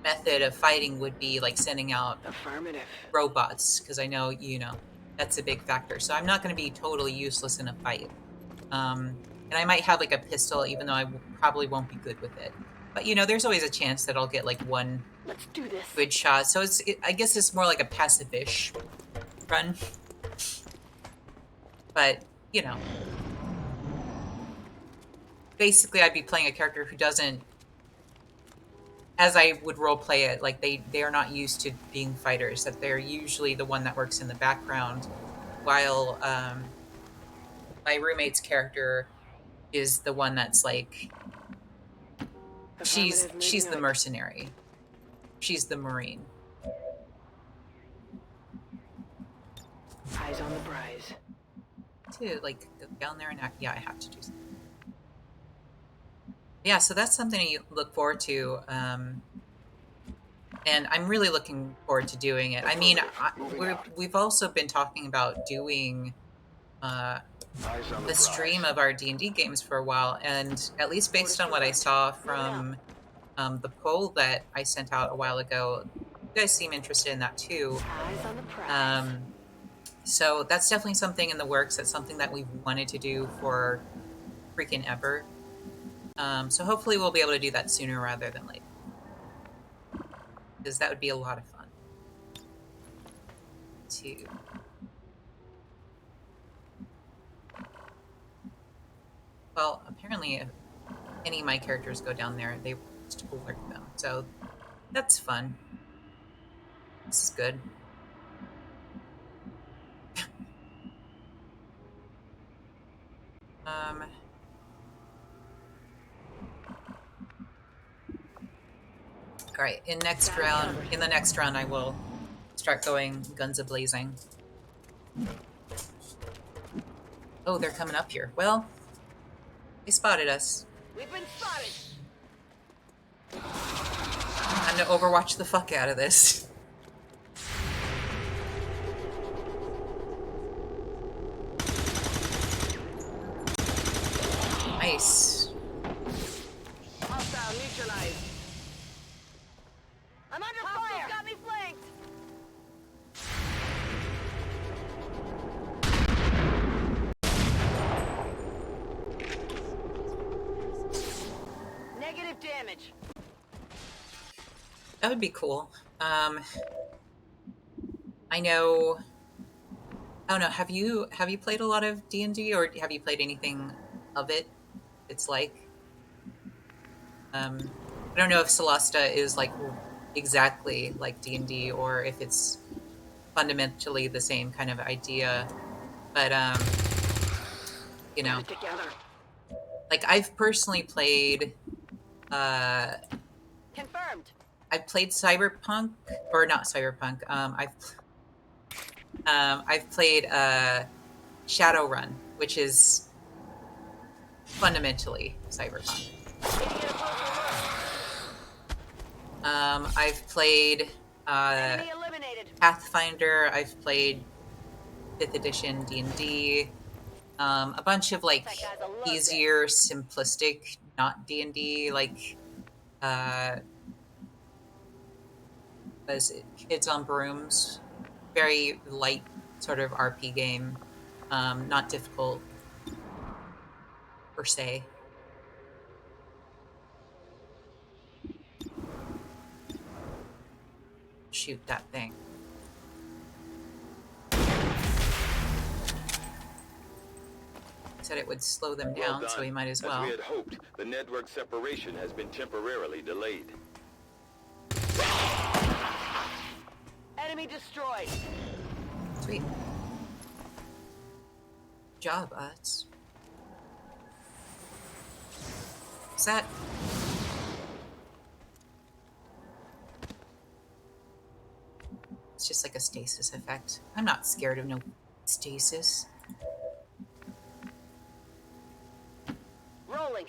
method of fighting would be like sending out robots, because I know that's a big factor. So I'm not going to be totally useless in a fight, and I might have like a pistol, even though I probably won't be good with it. But there's always a chance that I'll get like one good shot. So I guess it's more like a passive-ish run. But basically I'd be playing a character who doesn't, as I would role play it, like they are not used to being fighters, that they're usually the one that works in the background, while my roommate's character is the one that's like, she's the mercenary. She's the Marine.
Eyes on the prize.
To like go down there and act, yeah, I have to do something. Yeah, so that's something to look forward to. And I'm really looking forward to doing it. I mean, we've also been talking about doing a stream of our D&D games for a while, and at least based on what I saw from the poll that I sent out a while ago, you guys seem interested in that too.
Eyes on the prize.
So that's definitely something in the works. That's something that we've wanted to do for freaking ever. So hopefully we'll be able to do that sooner rather than later, because that would be a lot of fun too. Well, apparently, if any of my characters go down there, they just alert them. So that's fun. This is good. All right. In the next round, I will start going guns a blazing. Oh, they're coming up here. Well, they spotted us.
We've been spotted.
I'm gonna overwatch the fuck out of this. Nice.
Hostile neutralized. I'm under fire. Got me flanked. Negative damage.
That would be cool. I know. I don't know. Have you played a lot of D&D, or have you played anything of it? It's like, I don't know if Celesta is like exactly like D&D, or if it's fundamentally the same kind of idea. But you know, like I've personally played.
Confirmed.
I've played Cyberpunk, or not Cyberpunk. I've played Shadowrun, which is fundamentally Cyberpunk. I've played Pathfinder. I've played 5th edition D&D. A bunch of like easier, simplistic, not D&D, like was it Kids on Brooms? Very light sort of RP game, not difficult per se. Shoot that thing. Said it would slow them down, so we might as well.
As we had hoped, the network separation has been temporarily delayed.
Enemy destroyed.
Sweet. Good job, Utz. Is that... It's just like a stasis effect. I'm not scared of no stasis.
Rolling.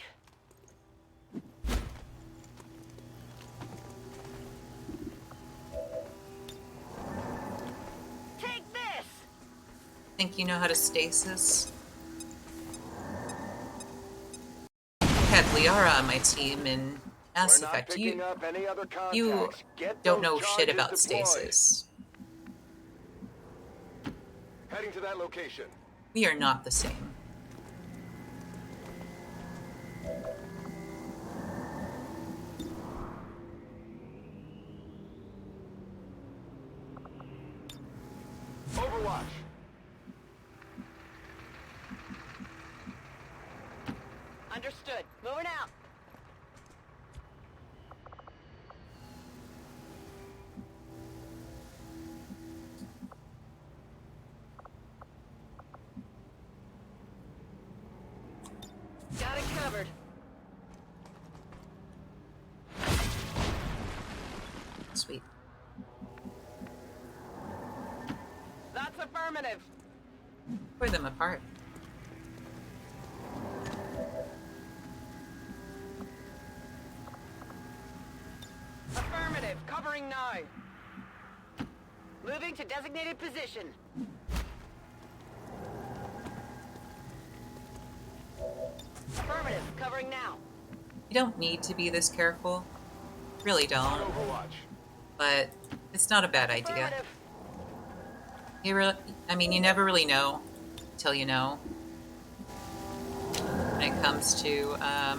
Take this.
Think you know how to stasis? I had Liara on my team in Mass Effect. You don't know shit about stasis.
Heading to that location.
We are not the same.
Overwatch.
Understood. Moving out. Got it covered.
Sweet.
That's affirmative.
Pour them apart.
covering now. Moving to designated position. Affirmative, covering now.
You don't need to be this careful. Really don't.
Overwatch.
But it's not a bad idea. I mean, you never really know until you know. When it comes to
Signal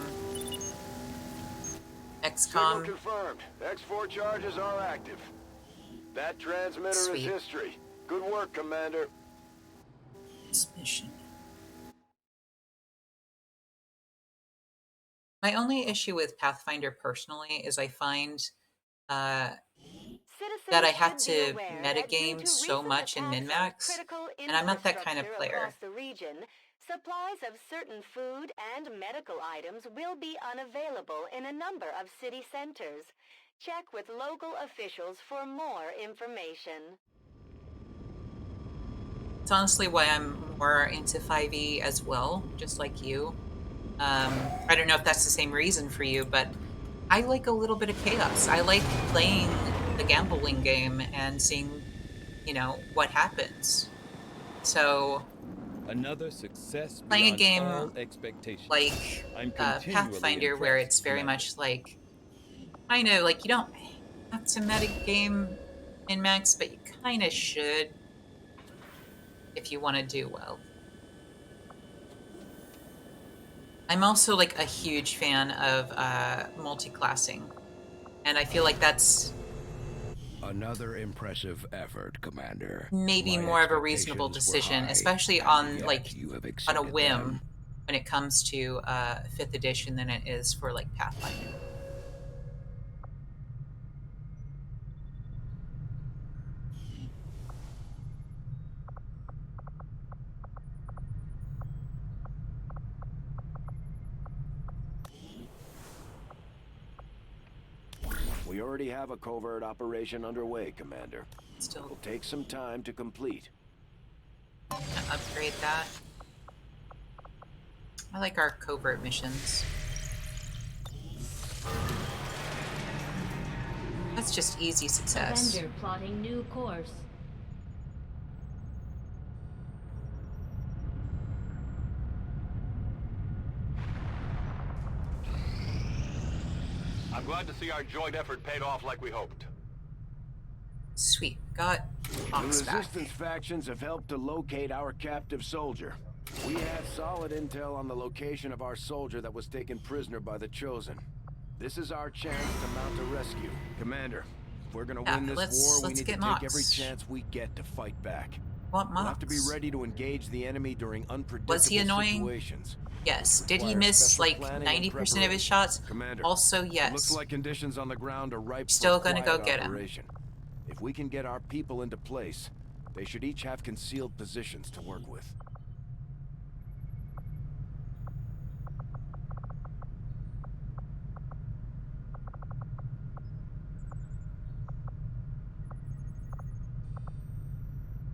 XCOM.
confirmed. X4 charges are active. That transmitter
Sweet.
is history. Good work, Commander.
Mission. My only issue with Pathfinder personally is I find that I have to metagame so much in min-max, and I'm not that kind of player.
Across the region, supplies of certain food and medical items will be unavailable in a number of city centers. Check with local officials for more information.
It's honestly why I'm more into 5e as well, just like you. I don't know if that's the same reason for you, but I like a little bit of chaos. I like playing the gambling game and seeing, you know, what happens. So
another success
playing a
beyond
game
all expectations.
like
I'm continually
Pathfinder, where
impressed,
it's very
Commander.
much like, I know, like, you don't have to metagame in max, but you kind of should if you want to do well. I'm also like a huge fan of multi-classing, and I feel like that's
Another impressive effort, Commander.
maybe
My
more of a reasonable
expectations were
decision,
high,
especially
and
on
yet
like
you have
on a
exceeded
whim
them.
when it comes to 5th edition than it is for like Pathfinder.
We already have a covert operation underway, Commander.
Still
It'll take some time to complete.
upgrade that. I like our covert missions. That's just easy success.
Avenger plotting new course.
I'm glad to see our joint effort paid off like we hoped.
Sweet, got
The
Ox back.
Resistance factions have helped to locate our captive soldier. We had solid intel on the location of our soldier that was taken prisoner by the Chosen. This is our chance to mount a rescue. Commander, if we're gonna win this war, we need to take every chance we get to fight back.
Want
We'll have to be
Mox?
ready to engage the enemy during unpredictable
Was he annoying?
situations.
Yes. Did he
Requires
miss
special
like
planning and
90% of his
preparation.
shots?
Commander,
Also,
it
yes.
looks like conditions on the ground are ripe
Still
for a
gonna go
quiet
get him.
operation. If we can get our people into place, they should each have concealed positions to work with.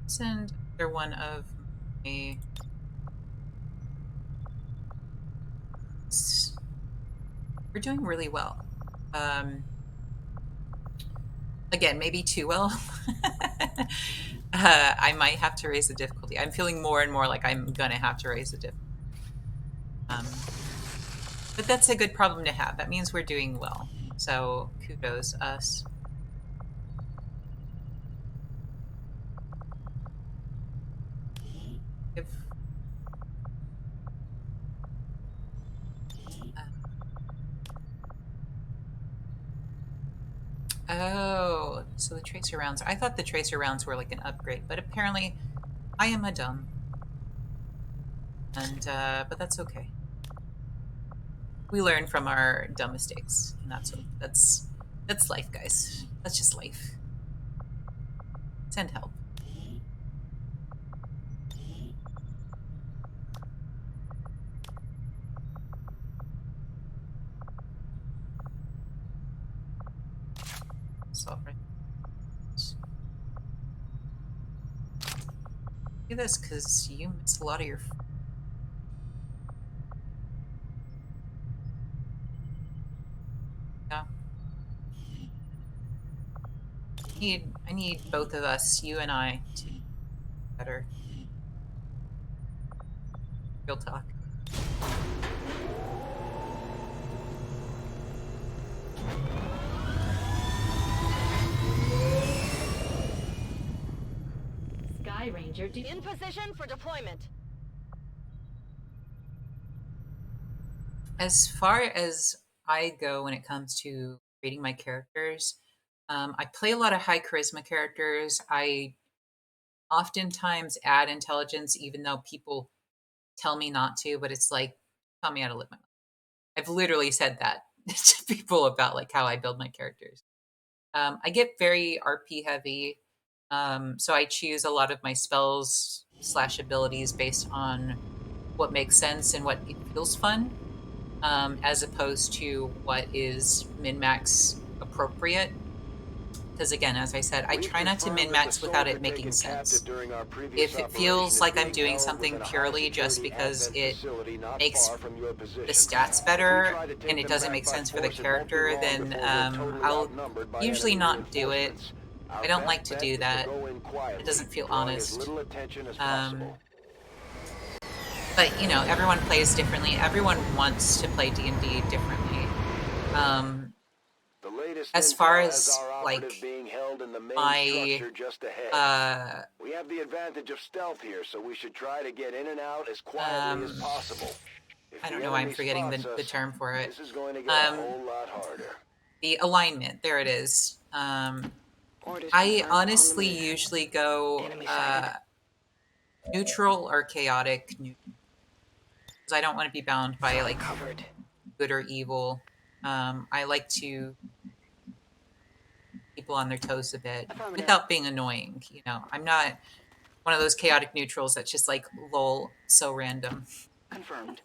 Send another one of my... We're doing really well. Again, maybe too well. I might have to raise the difficulty. I'm feeling more and more like I'm gonna have to raise the difficulty. But that's a good problem to have. That means we're doing well. So kudos us. If, oh, so the tracer rounds. I thought the tracer rounds were like an upgrade, but apparently I am a dumb. And but that's okay. We learn from our dumb mistakes, and that's life, guys. That's just life. Send help. Sovereign. Do this because you miss a lot of your. Yeah. I need both of us, you and I, to be better. Real talk.
Sky Ranger
In position for deployment.
As far as I go when it comes to creating my characters, I play a lot of high charisma characters. I oftentimes add intelligence, even though people tell me not to, but it's like, tell me how to live my life. I've literally said that to people about like how I build my characters. I get very RP heavy, so I choose a lot of my spells slash abilities based on what makes sense and what it feels fun, as opposed to what is min max appropriate. Because again, as I said, I
We've
try not to
confirmed
min
that the
max without
soldier
it making
taken
sense.
captive during our previous
If it
operation
feels
is
like I'm
being
doing
held
something
within a
purely just
high-security
because
advent
it
facility not
makes
far from your
the
position.
stats
If we
better
try to take
and it
them
doesn't
back
make
by
sense for the
force, it won't be
character,
long
then
before we're totally
I'll
outnumbered by
usually
enemy
not do it.
reinforcements. Our
I don't
best
like to
bet
do
is
that.
to go in quietly,
It doesn't feel
drawing as
honest.
little attention as
Um,
possible.
but you know, everyone plays differently. Everyone wants to play D&D differently.
The latest
As far
intel has
as
our operative
like
being held in the main
my
structure just ahead. We have the advantage of stealth here, so we should try to get in and out as quietly as possible. If
I don't
the
know why I'm
enemy
forgetting
spots
the
us,
term for it.
this is going to get a whole lot harder.
The alignment, there it is.
Orders
I
confirmed on the
honestly
move.
usually go
Enemy sighted.
neutral or chaotic, because I don't want to be bound by like
Covered.
good or evil. I like to keep people on their toes a bit
Affirmative.
without being annoying. You know, I'm not one of those chaotic neutrals that's just like lol, so random.
Confirmed.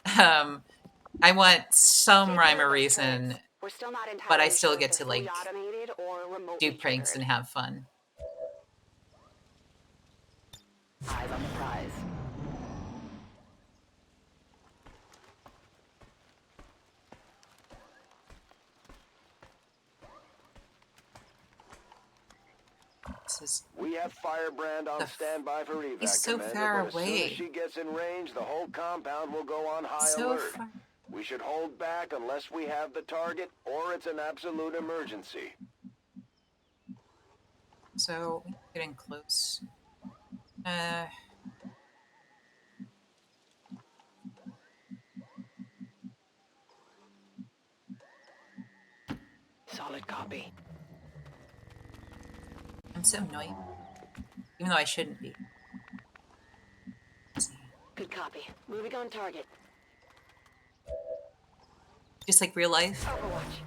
I want some
Stay
rhyme
clear
or
of those
reason,
turrets. We're still not
but I
entirely
still
sure if
get
they're
to
fully
like
automated or remotely
do pranks
triggered.
and have fun.
Eyes on the prize.
We have Firebrand on standby for evac,
He's so
Commander,
far
but as soon as
away.
she gets in range, the whole compound will go on high alert. We should hold back unless we have the target or it's an absolute emergency.
So, getting close.
Solid copy.
I'm so annoyed. Even though I shouldn't be.
Good copy. Moving on target.
Just like real life.
Overwatch.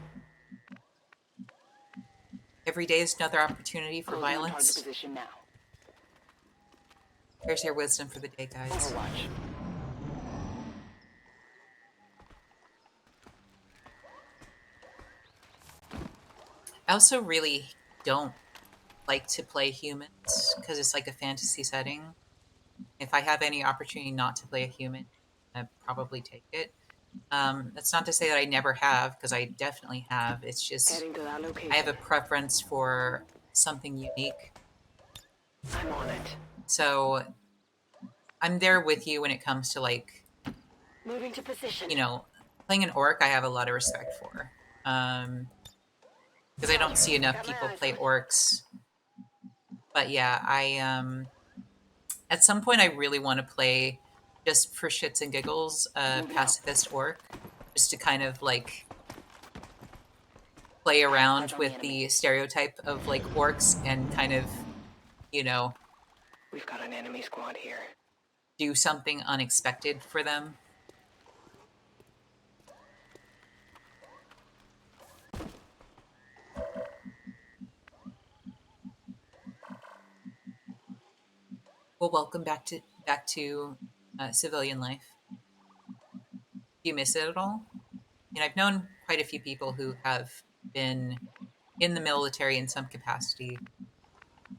Every day is another opportunity for
Closing on target
violence.
position now.
Here's your wisdom for the day, guys.
Overwatch.
I also really don't like to play humans because it's like a fantasy setting. If I have any opportunity not to play a human, I'd probably take it. That's not to say that I never have, because I definitely have. It's just
Heading to that location.
I have a preference for something unique.
I'm on it.
So I'm there with you when it comes to like,
moving to position.
You know, playing an orc, I have a lot of respect for, because I don't see enough people play orcs. But yeah, I at some point I really want to play, just for shits and giggles, pacifist orc, just to kind of like play around with the stereotype of like orcs and kind of, you know,
we've got an enemy squad here.
Do something unexpected for them. Well, welcome back to civilian life. Do you miss it at all? And I've known quite a few people who have been in the military in some capacity,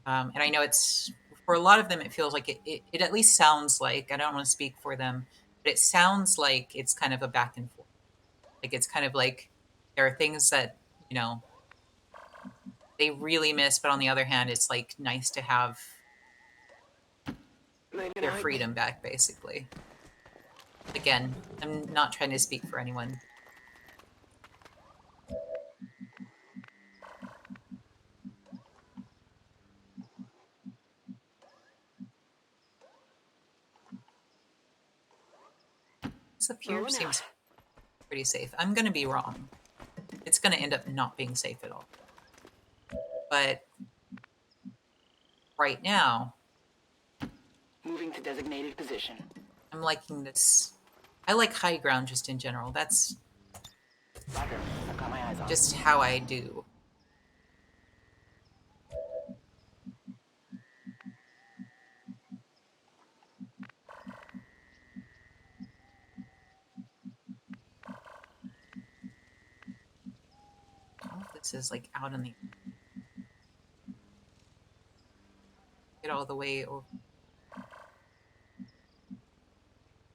and I know it's for a lot of them. It feels like it at least sounds like, I don't want to speak for them, but it sounds like it's kind of a back and forth. Like it's kind of like there are things that, you know, they really miss, but on the other hand, it's like nice to have their freedom back, basically. Again, I'm not trying to speak for anyone. This up here seems pretty safe. I'm going to be wrong. It's going to end up not being safe at all. But right now,
moving to designated position.
I'm liking this. I like high ground just in general. That's just how I do. All of this is like out in the... Get all the way over.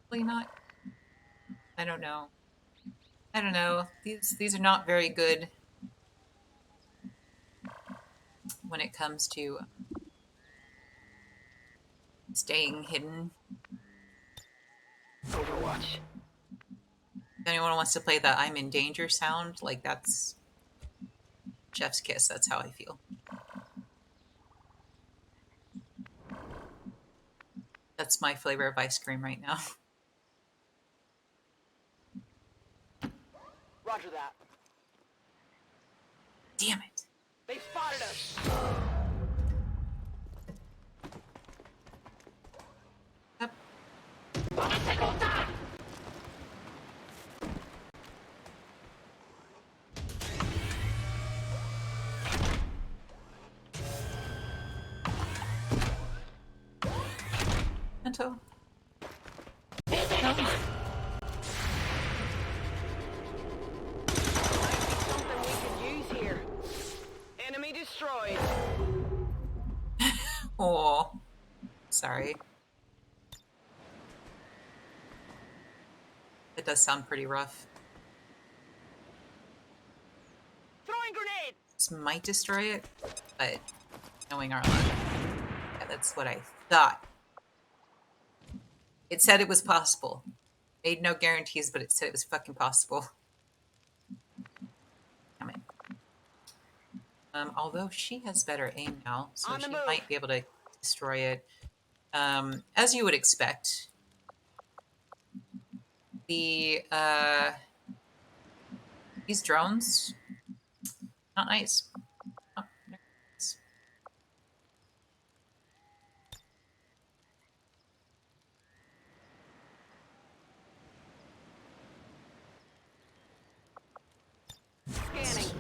Probably not. I don't know. I don't know. These are not very good when it comes to staying hidden.
Overwatch.
If anyone wants to play the I'm in danger sound, like that's chef's kiss. That's how I feel. That's my flavor of ice cream right now.
Roger that.
Damn it.
They spotted us.
Yep. Until... No.
Something we could use here. Enemy destroyed.
Oh, sorry. It does sound pretty rough.
Throwing grenade.
This might destroy it, but knowing our luck, yeah, that's what I thought. It said it was possible. Made no guarantees, but it said it was fucking possible. Damn it. Although she has better aim now, so she might be able to destroy it. As you would expect, these drones, not nice. Not nice.
Scanning.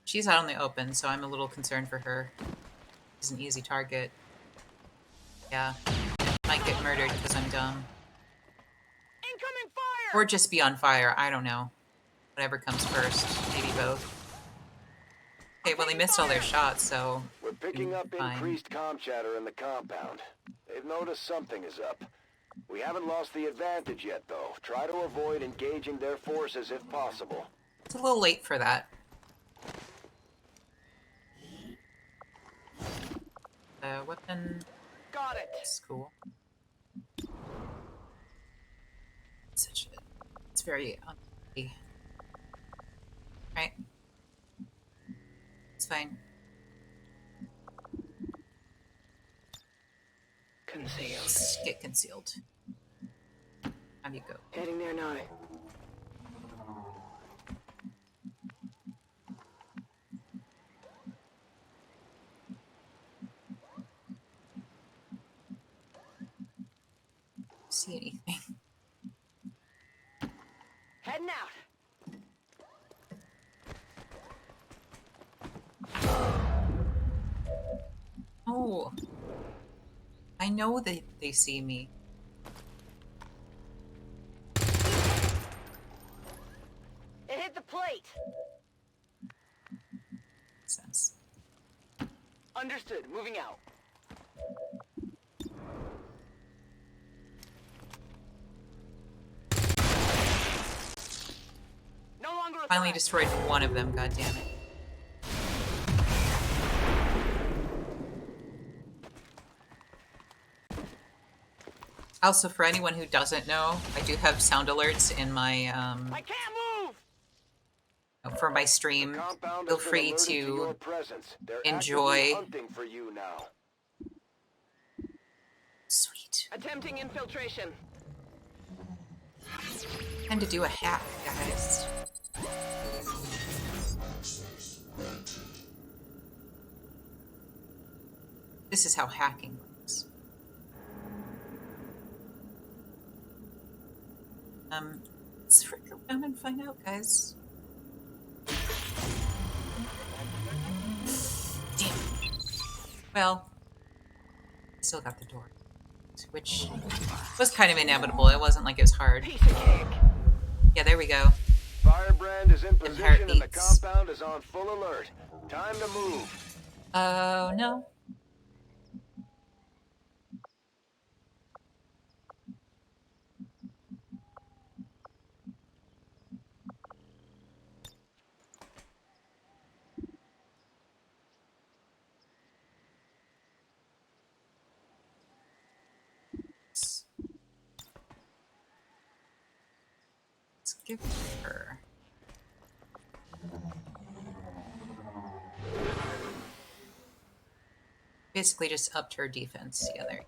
She's out in the open, so I'm a little concerned for her. She's an easy target. Yeah. Might get murdered because I'm dumb.
Incoming fire!
Or just be on fire. I don't know. Whatever comes first. Maybe both. Okay, well, they missed all their shots, so...
We're picking up
fine.
increased comm chatter in the compound. They've noticed something is up. We haven't lost the advantage yet, though. Try to avoid engaging their forces if possible.
It's a little late for that. Weapon...
Got it.
That's cool. Such a... It's very... Right? It's fine.
Concealed.
Let's get concealed. How do you go?
Heading there now.
See anything?
Heading out.
Oh. I know that they see me.
It hit the plate.
Makes sense.
Understood. Moving out. No longer
Finally destroyed one of them, god damn it. Also, for anyone who doesn't know, I do have sound alerts in my
I can't move.
for my stream.
Compound
Feel
has been
free
alerted to your
to
presence. They're actively
enjoy.
hunting for you now.
Sweet.
Attempting infiltration.
Time to do a hack, guys. This is how hacking works. Let's frick around and find out, guys. Damn. Well, still got the door, which was kind of inevitable. It wasn't like it was hard.
Piece of cake.
Yeah, there we go.
Firebrand is in position and the compound is on full alert. Time to move.
Oh, no. Let's give her. Basically just upped her defense together.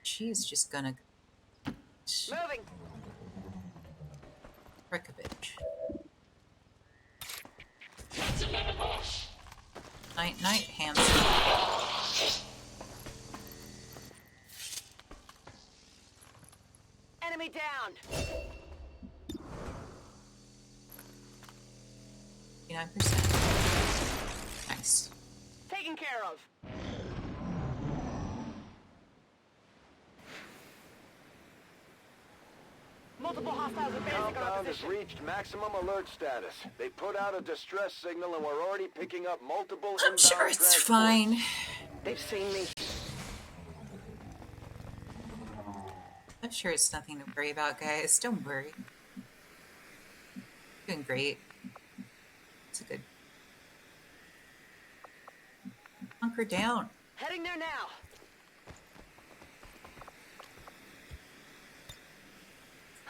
She's just gonna
Moving.
frick a bitch. Night, night, handsome.
Enemy down.
59%. Nice.
Taken care of. Multiple hostiles advancing our
Compound has
position.
reached maximum alert status. They put out a distress signal and we're already picking up multiple
I'm
inbound
sure it's
transports.
fine.
They've seen me.
I'm sure it's nothing to worry about, guys. Don't worry. Doing great. It's a good hunker down.
Heading there now.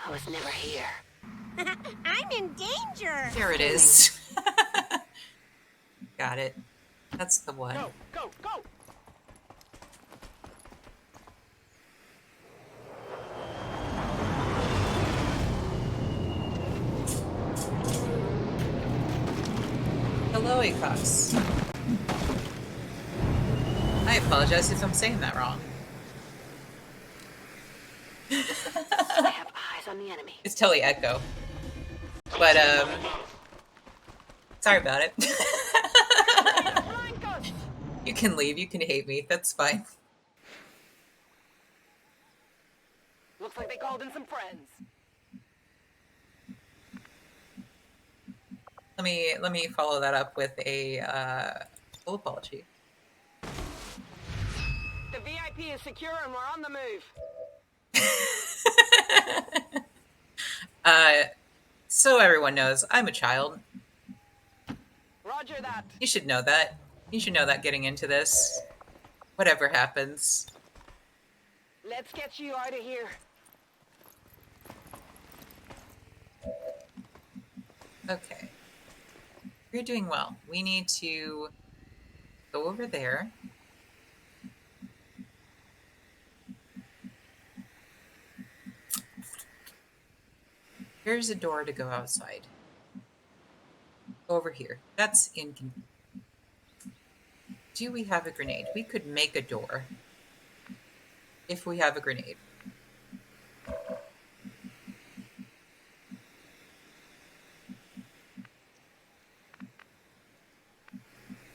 I was never here.
I'm in danger.
There it is. Got it. That's the one.
Go, go, go!
Hello, Acox. I apologize if I'm saying that wrong.
I have eyes on the enemy.
It's totally Echo. But, sorry about it. You can leave, you can hate me, that's fine.
Looks like they called in some friends.
Let me follow that up with a full apology.
The VIP is secure and we're on the move.
So everyone knows, I'm a child.
Roger that.
You should know that. You should know that getting into this. Whatever happens.
Let's get you out of here.
Okay. You're doing well. We need to go over there. Here's a door to go outside. Go over here. That's inconvenient. Do we have a grenade? We could make a door. If we have a grenade.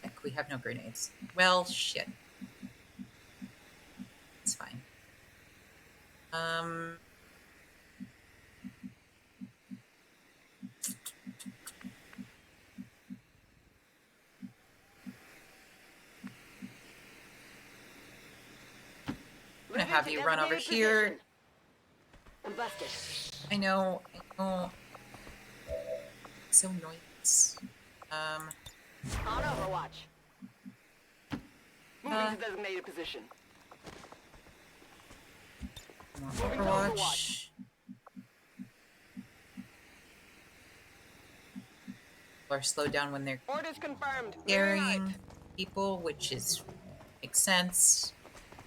Heck, we have no grenades. Well, shit. It's fine. I'm gonna have you run over here.
I'm busted.
I know. So noise.
On Overwatch. Moving to designated position.
More Overwatch. People are slowed down when they're
Orders confirmed.
scaring people, which makes sense.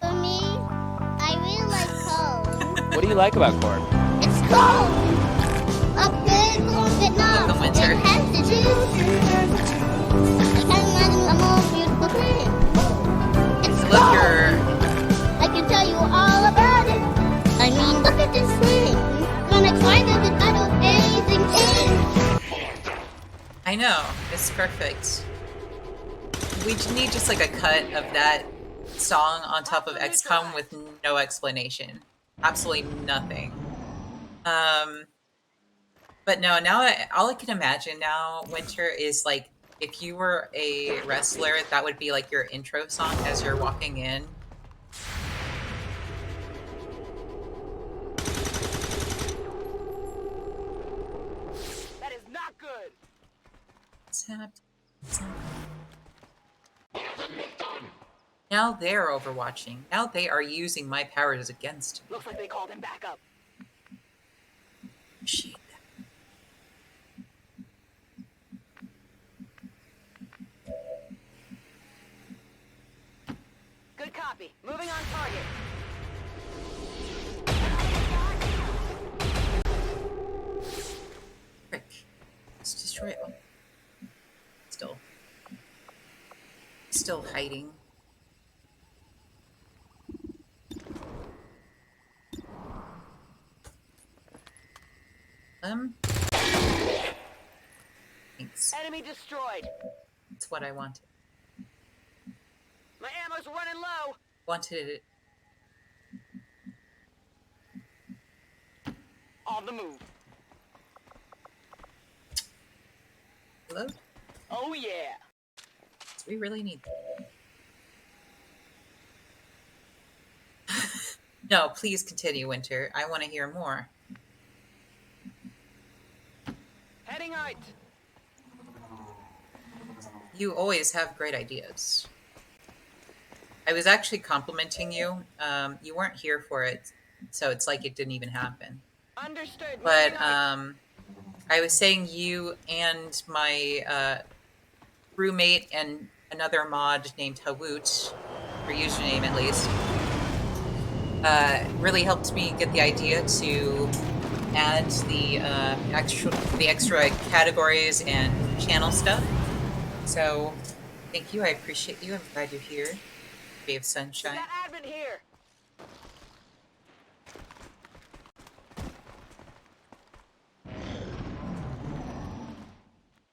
For me, I really like cold.
What do you like about corn?
It's cold! A big warm Vietnam.
Welcome, winter.
It has the juice. I can't imagine a more beautiful thing. It's
Look,
cold! I can tell you all about it. I mean, look at this thing. Gonna try this with that amazing thing.
I know, it's perfect. We need just like a cut of that song on top of XCOM with no explanation. Absolutely nothing. But no, now all I can imagine now, Winter, is like if you were a wrestler, that would be like your intro song as you're walking in.
That is not good.
Now they're overwatching. Now they are using my powers against me.
Looks like they called him back up.
Shit.
Good copy. Moving on target.
Frick. Let's destroy it. Still hiding. Thanks.
Enemy destroyed.
That's what I wanted.
My ammo's running low.
Wanted it.
On the move.
Hello?
Oh yeah.
Do we really need that? No, please continue, Winter. I want to hear more.
Heading out.
You always have great ideas. I was actually complimenting you. You weren't here for it, so it's like it didn't even happen.
Understood.
But I was saying you and my roommate and another mod named Hawoot, her username at least, really helped me get the idea to add the extra categories and channel stuff. So thank you. I appreciate you. I'm glad you're here. Ray of Sunshine.
That admin here.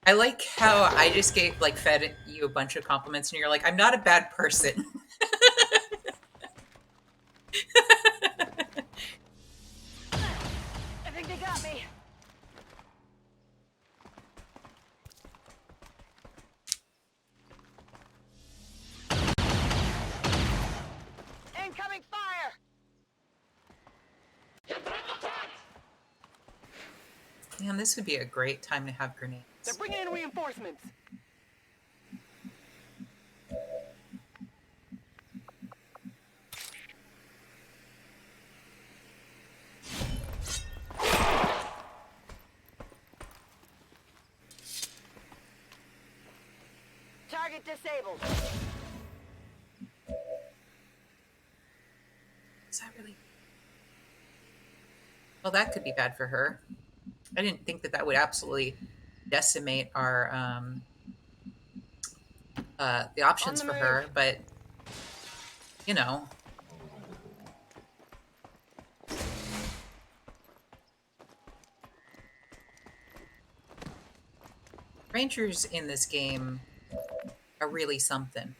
I like how I just fed you a bunch of compliments and you're like, I'm not a bad person.
I think they got me. Incoming fire!
Man, this would be a great time to have grenades.
They're bringing in reinforcements. Target disabled.
Is that really? Well, that could be bad for her. I didn't think that would absolutely decimate our the options for her, but you know. Rangers in this game are really something.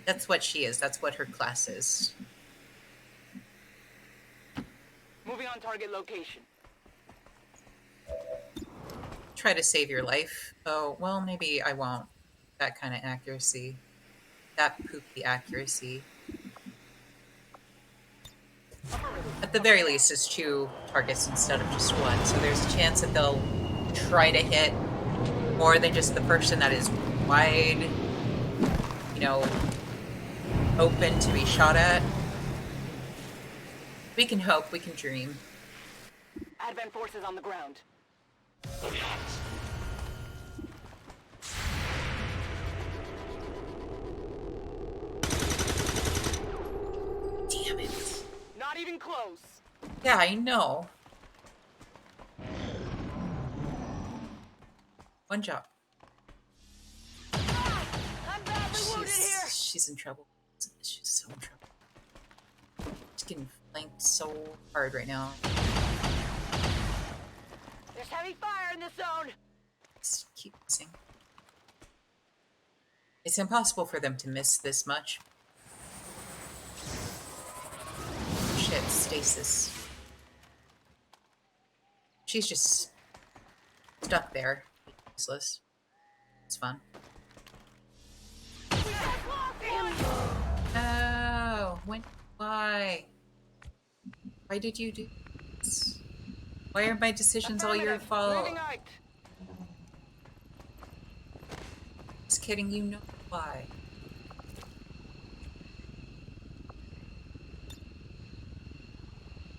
That's what she is. That's what her class is.
Moving on target location.
Try to save your life. Oh, well, maybe I won't. That kind of accuracy. That poopy accuracy. At the very least, it's 2 targets instead of just 1. So there's a chance that they'll try to hit more than just the person that is wide, open to be shot at. We can hope, we can dream.
Advent forces on the ground.
Damn it.
Not even close.
Yeah, I know. One job.
I'm badly wounded here.
She's in trouble. She's so in trouble. She's getting flanked so hard right now.
There's heavy fire in this zone.
Just keep missing. It's impossible for them to miss this much. Shit, stasis. She's just stuck there. Useless. It's fun. Oh, why? Why did you do this? Why are my decisions all your fault? Just kidding, you know why.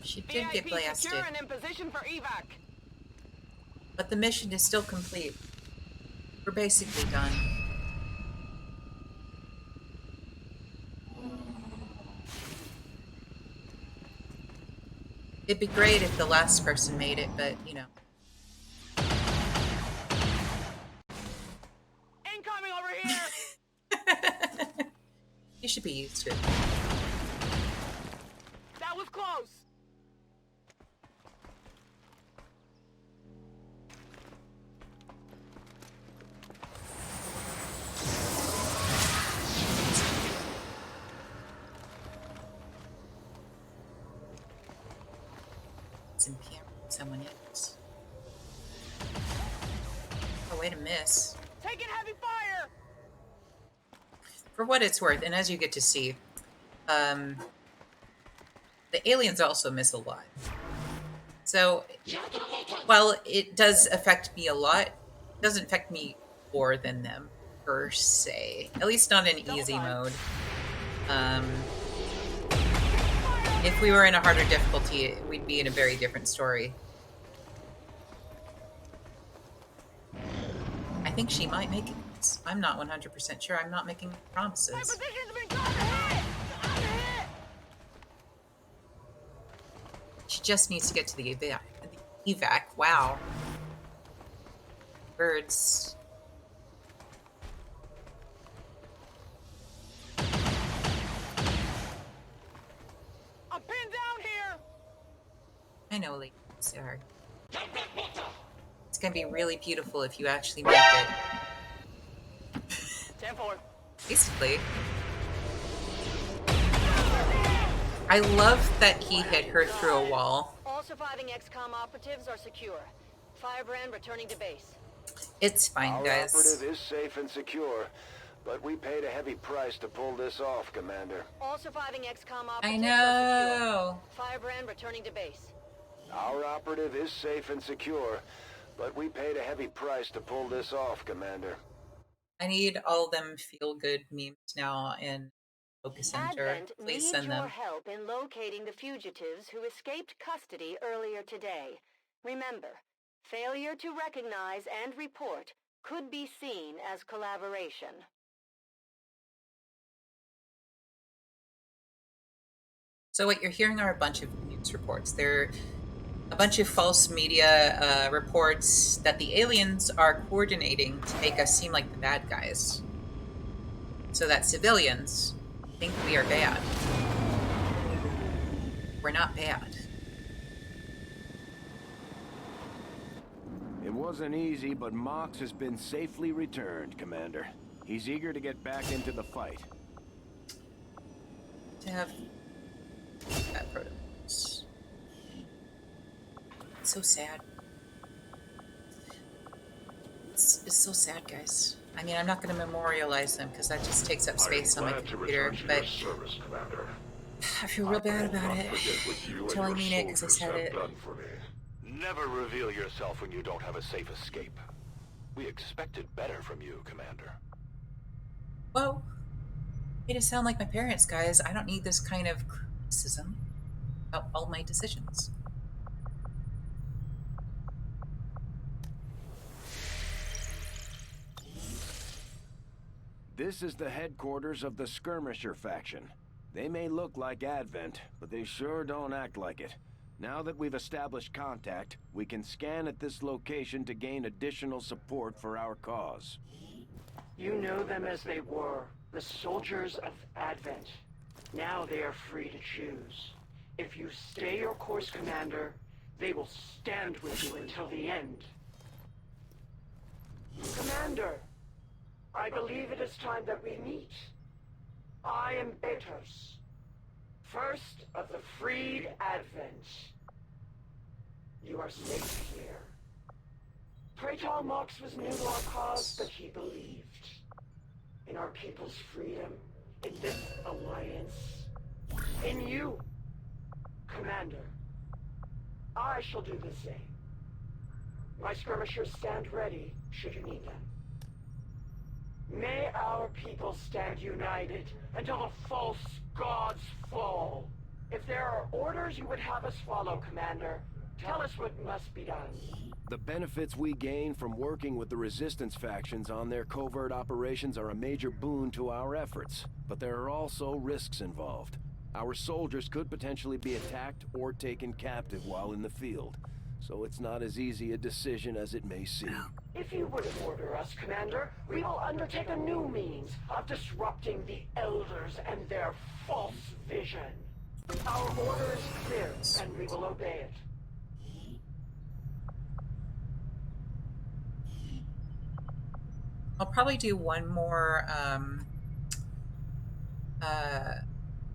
She did get blasted.
Secure and in position for evac.
But the mission is still complete. We're basically done. It'd be great if the last person made it, but you know.
Incoming over here.
You should be used to it.
That was close.
It's in PM. Someone else. Oh, way to miss.
Taking heavy fire.
For what it's worth, and as you get to see, the aliens also miss a lot. So, while it does affect me a lot, it doesn't affect me more than them, per se. At least not in easy mode. If we were in a harder difficulty, we'd be in a very different story. I think she might make it. I'm not 100% sure. I'm not making promises. She just needs to get to the evac. Wow. Birds.
I'm pinned down here.
I know, ladies. Sorry. It's gonna be really beautiful if you actually make it.
10-4.
Basically. I love that he hit her through a wall.
All surviving XCOM operatives are secure. Firebrand returning to base.
It's fine,
Our
guys.
operative is safe and secure, but we paid a heavy price to pull this off, Commander.
All surviving XCOM operatives
I
are
know.
secure. Firebrand returning to base.
Our operative is safe and secure, but we paid a heavy price to pull this off, Commander.
I need all them feel-good memes now in Focus Center.
Advent
Please
needs
send
your
them.
help in locating the fugitives who escaped custody earlier today. Remember, failure to recognize and report could be seen as collaboration.
So what you're hearing are a bunch of news reports. They're a bunch of false media reports that the aliens are coordinating to make us seem like the bad guys, so that civilians think we are bad. We're not bad.
It wasn't easy, but Mox has been safely returned, Commander. He's eager to get back into the fight.
To have that protocols. It's so sad. It's so sad, guys. I mean, I'm not going to memorialize them because that just takes up space on my computer, but I feel real bad about it until I mean it because I said it.
Never reveal yourself when you don't have a safe escape. We expected better from you, Commander.
Well, I to sound like my parents, guys. I don't need this kind of criticism about all my decisions.
This is the headquarters of the Skirmisher faction. They may look like Advent, but they sure don't act like it. Now that we've established contact, we can scan at this location to gain additional support for our cause.
You know them as they were, the soldiers of Advent. Now they are free to choose. If you stay your course, Commander, they will stand with you until the end. Commander, I believe it is time that we meet. I am Betos, first of the freed Advent. You are safe here. Praetor Mox was new to our cause, but he believed in our people's freedom, in this alliance, in you, Commander. I shall do the same. My skirmishers stand ready, should you need them. May our people stand united until the false gods fall. If there are orders you would have us follow, Commander, tell us what must be done.
The benefits we gain from working with the Resistance factions on their covert operations are a major boon to our efforts, but there are also risks involved. Our soldiers could potentially be attacked or taken captive while in the field, so it's not as easy a decision as it may seem.
If you would order us, Commander, we will undertake a new means of disrupting the Elders and their false vision. Our order is clear, and we will obey it.
I'll probably do one more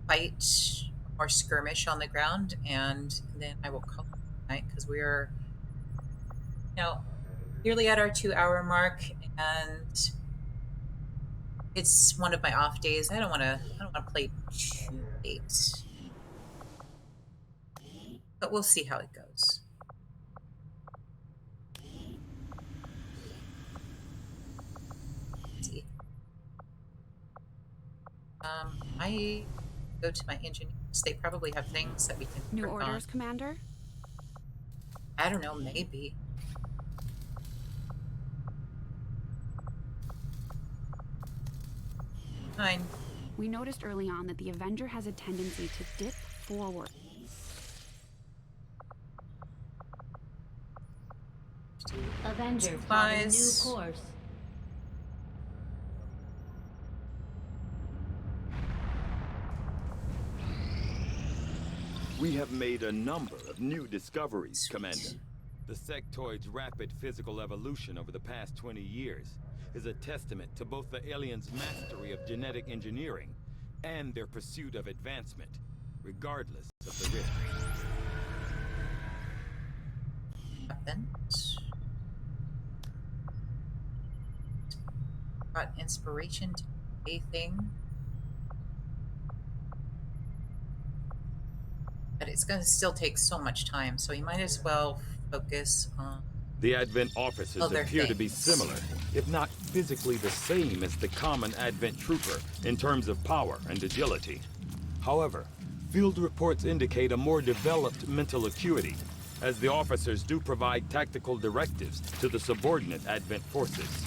fight or skirmish on the ground, and then I will call it a night because we're, nearly at our 2-hour mark, and it's one of my off days. I don't want to play too late, but we'll see how it goes. Let's see. I go to my engineers. They probably have things that we can
New
work
orders,
on.
Commander?
I don't know, maybe. Fine.
We noticed early on that the Avenger has a tendency to dip forward.
Avenger plotting new course.
We have made a number of new discoveries, Commander.
The sectoid's rapid physical evolution over the past 20 years is a testament to both the aliens' mastery of genetic engineering and their pursuit of advancement, regardless of the risk.
Weapons. Got inspiration to a thing. But it's going to still take so much time, so you might as well focus on...
The Advent officers appear to be similar, if not physically the same as the common Advent trooper in terms of power and agility. However, field reports indicate a more developed mental acuity, as the officers do provide tactical directives to the subordinate Advent forces.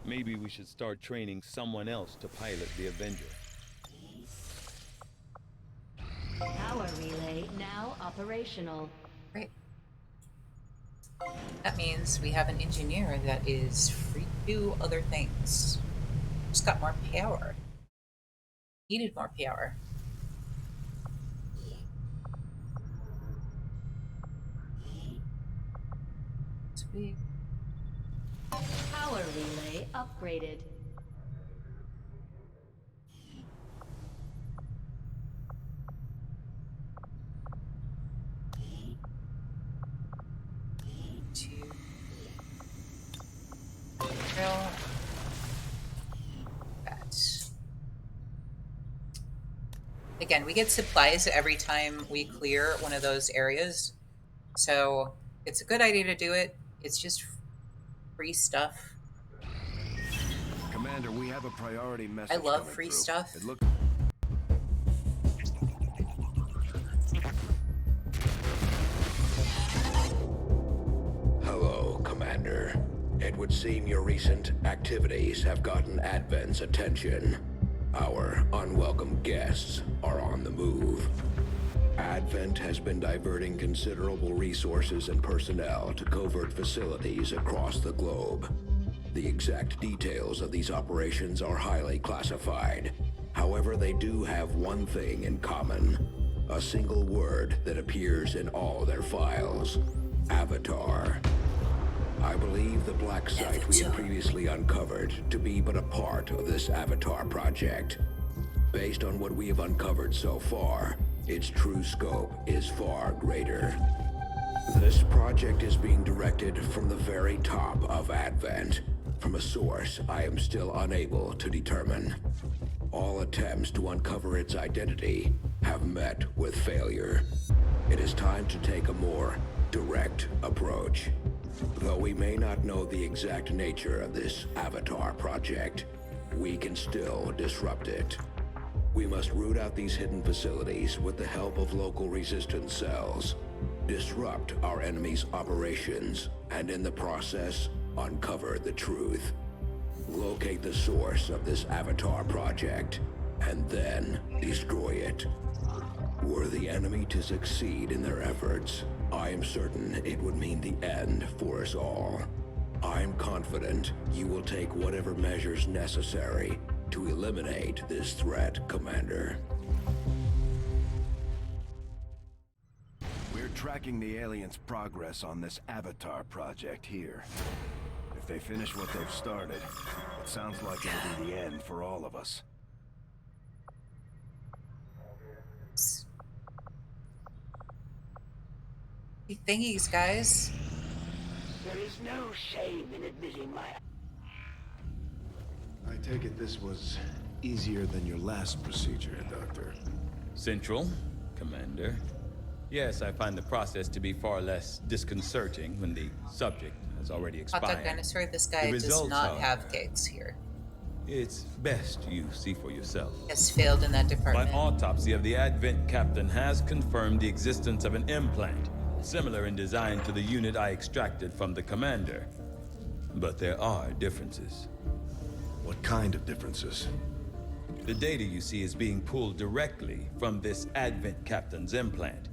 Maybe we should start training someone else to pilot the Avenger.
Power relay now operational.
Great. That means we have an engineer that is free to do other things. Just got more power. Needed more power. Sweet.
Power relay upgraded.
Again, we get supplies every time we clear one of those areas. So it's a good idea to do it. It's just free stuff.
Commander, we have a priority
I
message
love
coming
free
through.
stuff.
It looks...
Hello, Commander. It would seem your recent activities have gotten Advent's attention. Our unwelcome guests are on the move. Advent has been diverting considerable resources and personnel to covert facilities across the globe. The exact details of these operations are highly classified. However, they do have one thing in common. A single word that appears in all their files. Avatar. I believe the black site we had previously uncovered to be but a part of this Avatar project. Based on what we have uncovered so far, its true scope is far greater. This project is being directed from the very top of Advent, from a source I am still unable to determine. All attempts to uncover its identity have met with failure. It is time to take a more direct approach. Though we may not know the exact nature of this Avatar project, we can still disrupt it. We must root out these hidden facilities with the help of local resistance cells, disrupt our enemy's operations, and in the process, uncover the truth. Locate the source of this Avatar project, and then destroy it. Were the enemy to succeed in their efforts, I am certain it would mean the end for us all. I am confident you will take whatever measures necessary to eliminate this threat, Commander.
We're tracking the aliens' progress on this Avatar project here. If they finish what they've started, it sounds like it'll be the end for all of us.
Thingies, guys.
There is no shame in admitting my...
I take it this was easier than your last procedure, Doctor.
Central, Commander. Yes, I find the process to be far less disconcerting when the subject has already
Hot
expired.
dog dinosaur, this guy
The
does
results,
not
however,
have gigs here.
It's best you see for yourself.
Has failed in that
My
department.
autopsy of the Advent captain has confirmed the existence of an implant, similar in design to the unit I extracted from the commander. But there are differences.
What kind of differences?
The data you see is being pulled directly from this Advent captain's implant.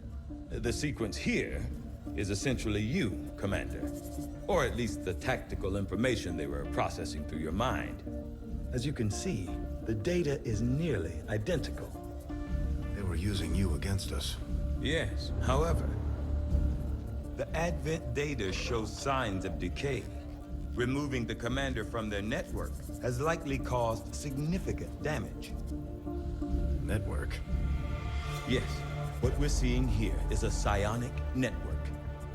The sequence here is essentially you, Commander. Or at least the tactical information they were processing through your mind. As you can see, the data is nearly identical.
They were using you against us.
Yes, however, the Advent data shows signs of decay. Removing the commander from their network has likely caused significant damage.
Network?
Yes, what we're seeing here is a psionic network.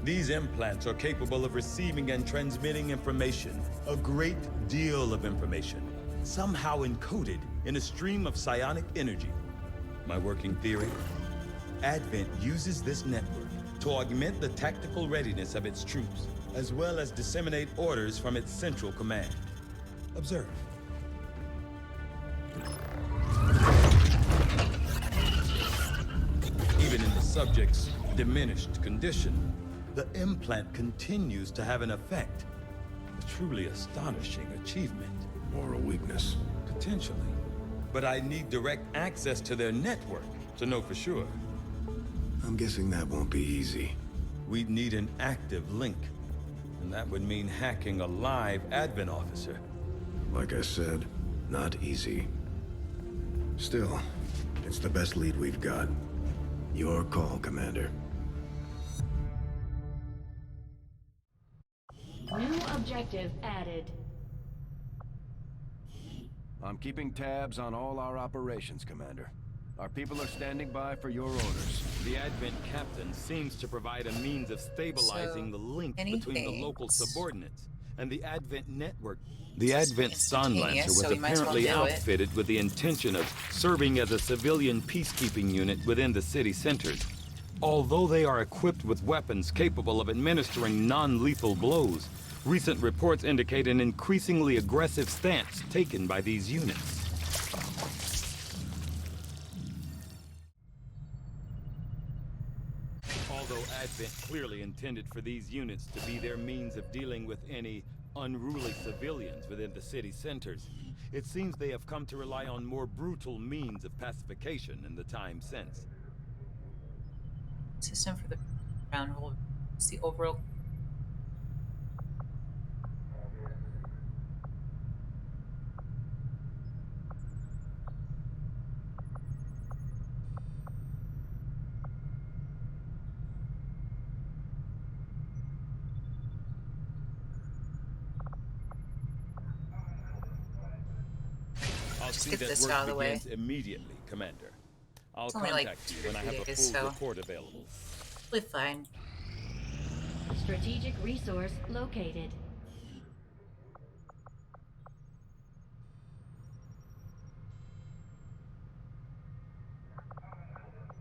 These implants are capable of receiving and transmitting information, a great deal of information, somehow encoded in a stream of psionic energy. My working theory? Advent uses this network to augment the tactical readiness of its troops, as well as disseminate orders from its central command. Observe. Even in the subject's diminished condition, the implant continues to have an effect. A truly astonishing achievement.
Or a weakness.
Potentially. But I need direct access to their network to know for sure.
I'm guessing that won't be easy.
We'd need an active link. And that would mean hacking a live Advent officer.
Like I said, not easy. Still, it's the best lead we've got. Your call, Commander.
New objective added.
I'm keeping tabs on all our operations, Commander. Our people are standing by for your orders.
The Advent captain seems to provide a means of stabilizing the link between the local subordinates and the Advent network. The Advent Sun Lancer was apparently outfitted with the intention of serving as a civilian peacekeeping unit within the city centers. Although they are equipped with weapons capable of administering non-lethal blows, recent reports indicate an increasingly aggressive stance taken by these units. Although Advent clearly intended for these units to be their means of dealing with any unruly civilians within the city centers, it seems they have come to rely on more brutal means of pacification in the time since.
System for the ground rule is the overall.
I'll
Just
see
get
that
this
work
out of the way.
begins immediately, Commander. I'll
It's only like
contact you
2 or
when I
3
have a
days,
full
so
report available.
we're fine.
Strategic resource located.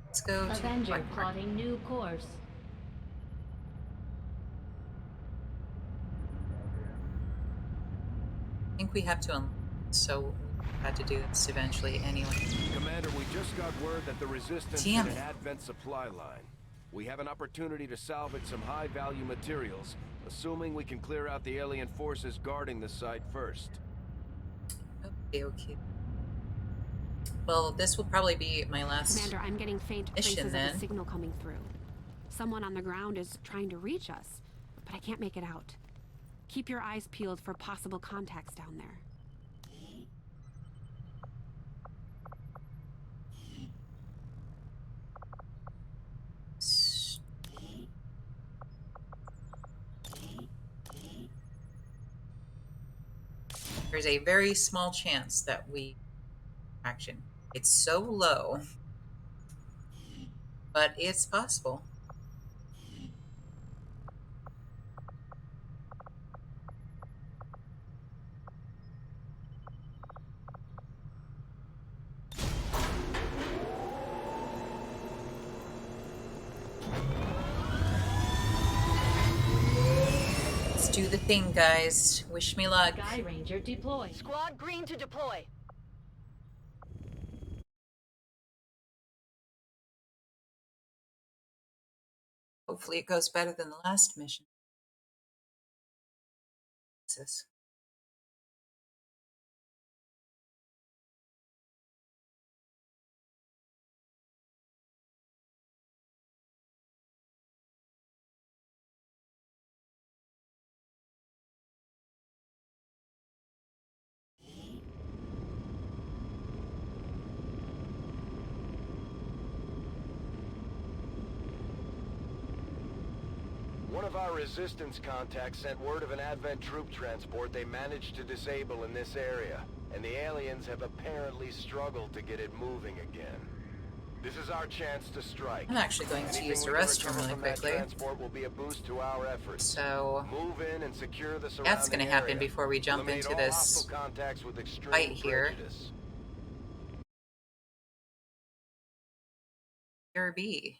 Let's go to
Avenger
Black Market.
plotting new course.
I think we have to, so we had to do this eventually anyway.
Commander, we just got word that the Resistance
Damn
hit an
it.
Advent supply line. We have an opportunity to salvage some high-value materials, assuming we can clear out the alien forces guarding the site first.
Okay. Well, this will probably be my last
Commander, I'm getting faint
mission
traces of
then.
a signal coming through. Someone on the ground is trying to reach us, but I can't make it out. Keep your eyes peeled for possible contacts down there.
There's a very small chance that we action. It's so low, but it's possible. Let's do the thing, guys. Wish me luck.
Sky Ranger deployed.
Squad green to deploy.
Hopefully it goes better than the last mission. Jesus.
One of our Resistance contacts sent word of an Advent troop transport they managed to disable in this area, and the aliens have apparently struggled to get it moving again. This is our chance to strike.
I'm actually going to use the
Anything we can
restroom
recover
really
from that
quickly.
transport will be a boost to our efforts.
So
move in and secure the surrounding
that's going to happen
area.
before we jump
Eliminate
into
all
this
hostile contacts with extreme
fight here.
prejudice.
Here be.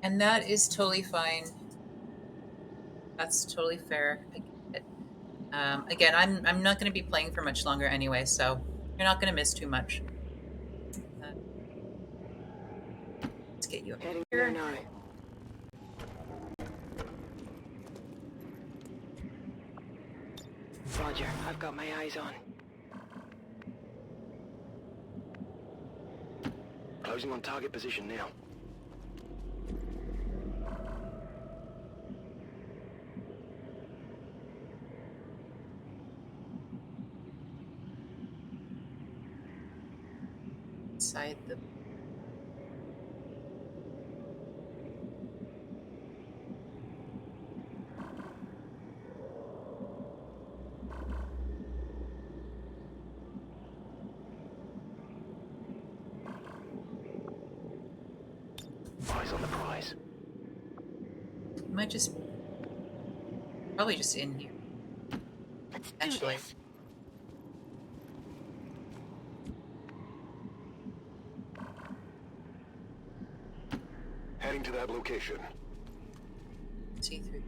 And that is totally fine. That's totally fair. I get it. Again, I'm not going to be playing for much longer anyway, so you're not going to miss too much. Let's get you up
Heading
here.
there now. Roger, I've got my eyes on.
Closing on target position now.
Inside the...
Eyes on the prize.
Might just... Probably just in here.
Let's do
Actually.
this.
Heading to that location.
See through.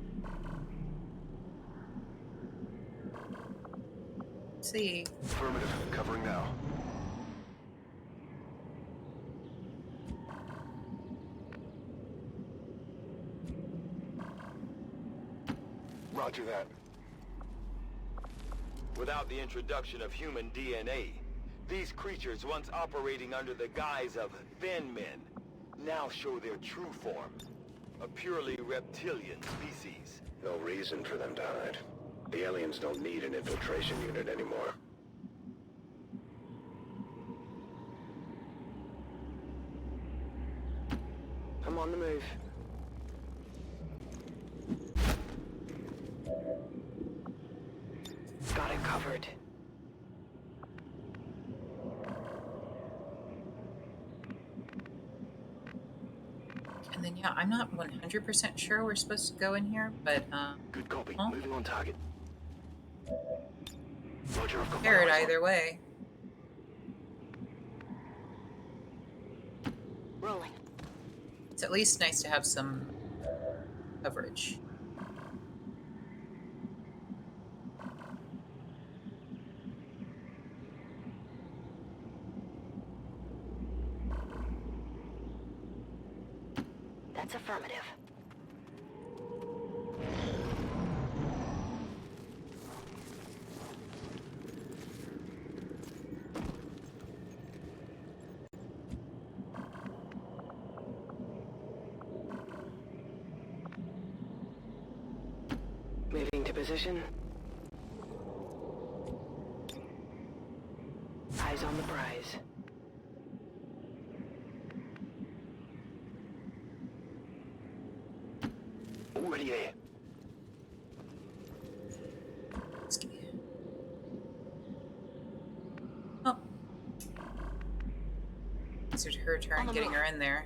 See.
Affirmative. Covering now. Roger that.
Without the introduction of human DNA, these creatures once operating under the guise of thin men now show their true form. A purely reptilian species.
No reason for them to hide. The aliens don't need an infiltration unit anymore.
I'm on the move. Got it covered.
And then, yeah, I'm not 100% sure we're supposed to go in here, but,
Good copy.
Oh.
Moving on target. Roger, I've got my
Carrot
eyes on.
either way.
Rolling.
It's at least nice to have some coverage.
That's affirmative.
Moving to position. Eyes on the prize.
Already there.
Oh. It's her turn getting her in there.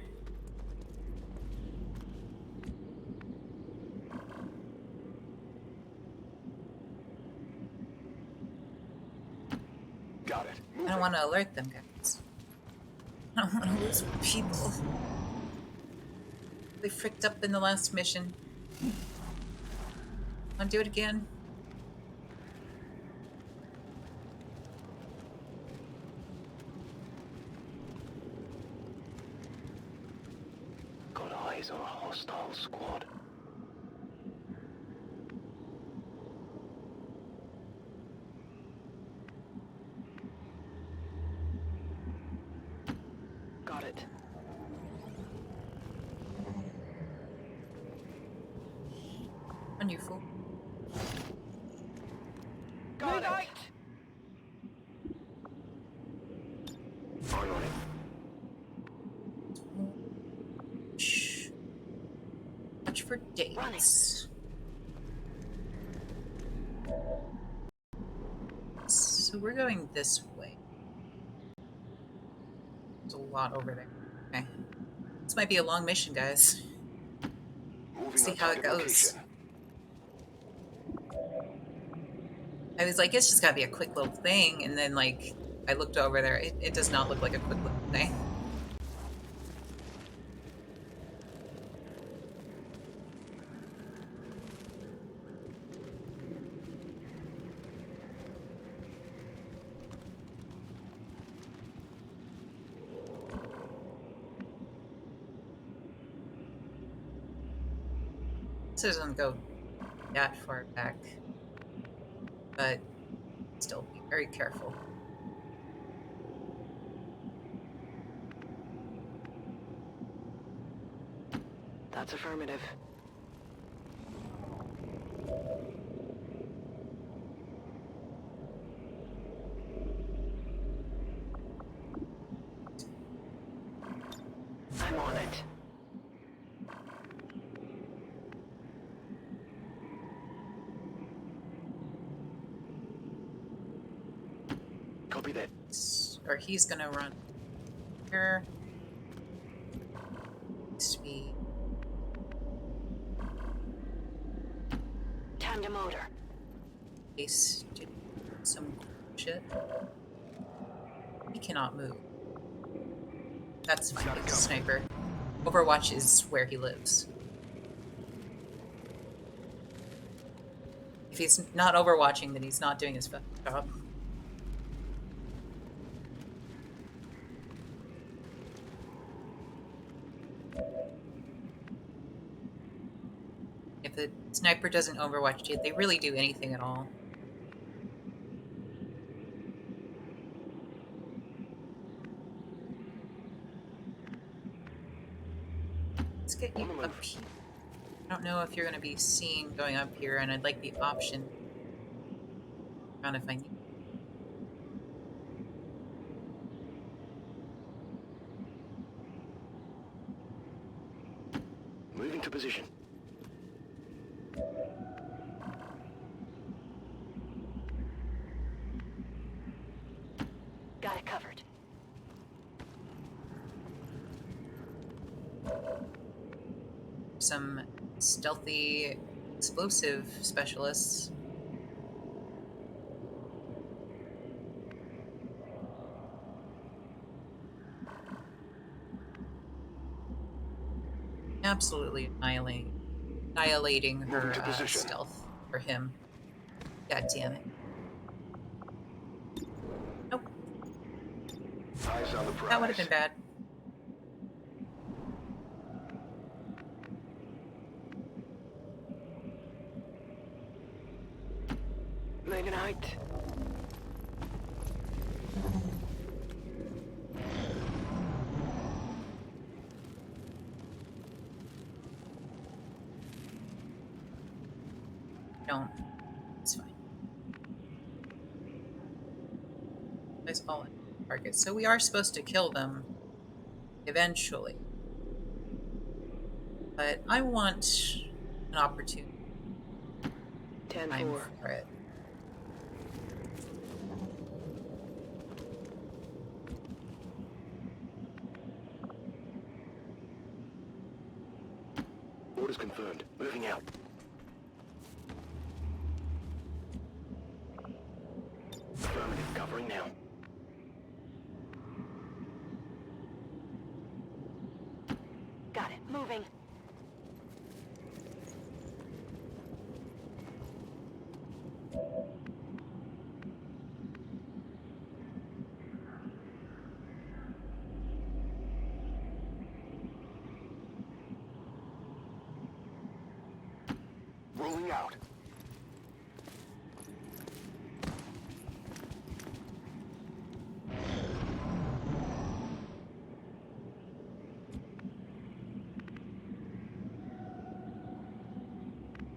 Got it.
I don't want to alert them, guys. I don't want to lose people. They fricked up in the last mission. Want to do it again?
Got eyes on a hostile squad.
Got it.
On you, fool.
Got it.
I'm on it.
Shh. Watch for dates. So we're going this way. There's a lot over there. Okay. This might be a long mission, guys.
Moving
See
on
how it
target
goes.
location.
I was like, it's just gotta be a quick little thing, and then like I looked over there. It does not look like a quick little thing. doesn't go that far back, but still be very careful.
That's affirmative. I'm on it.
Copy that.
Or he's gonna run here. Speed.
Tandem motor.
Ace did some shit. He cannot move. That's fine. He's a sniper. Overwatch is where he lives. If he's not overwatching, then he's not doing his job. If the sniper doesn't overwatch, did they really do anything at all? Let's get you up here. I don't know if you're going to be seen going up here, and I'd like the option around if I need.
Moving to position.
Got it covered.
Some stealthy explosive specialists. Absolutely annihilating her stealth for him. God damn it. Nope.
Eyes on the prize.
That would have been bad.
Moving out.
Don't. It's fine. That's all target. So we are supposed to kill them eventually. But I want an opportunity.
10-4.
For it.
Orders confirmed. Moving out. Affirmative. Covering now.
Got it. Moving.
Rolling out.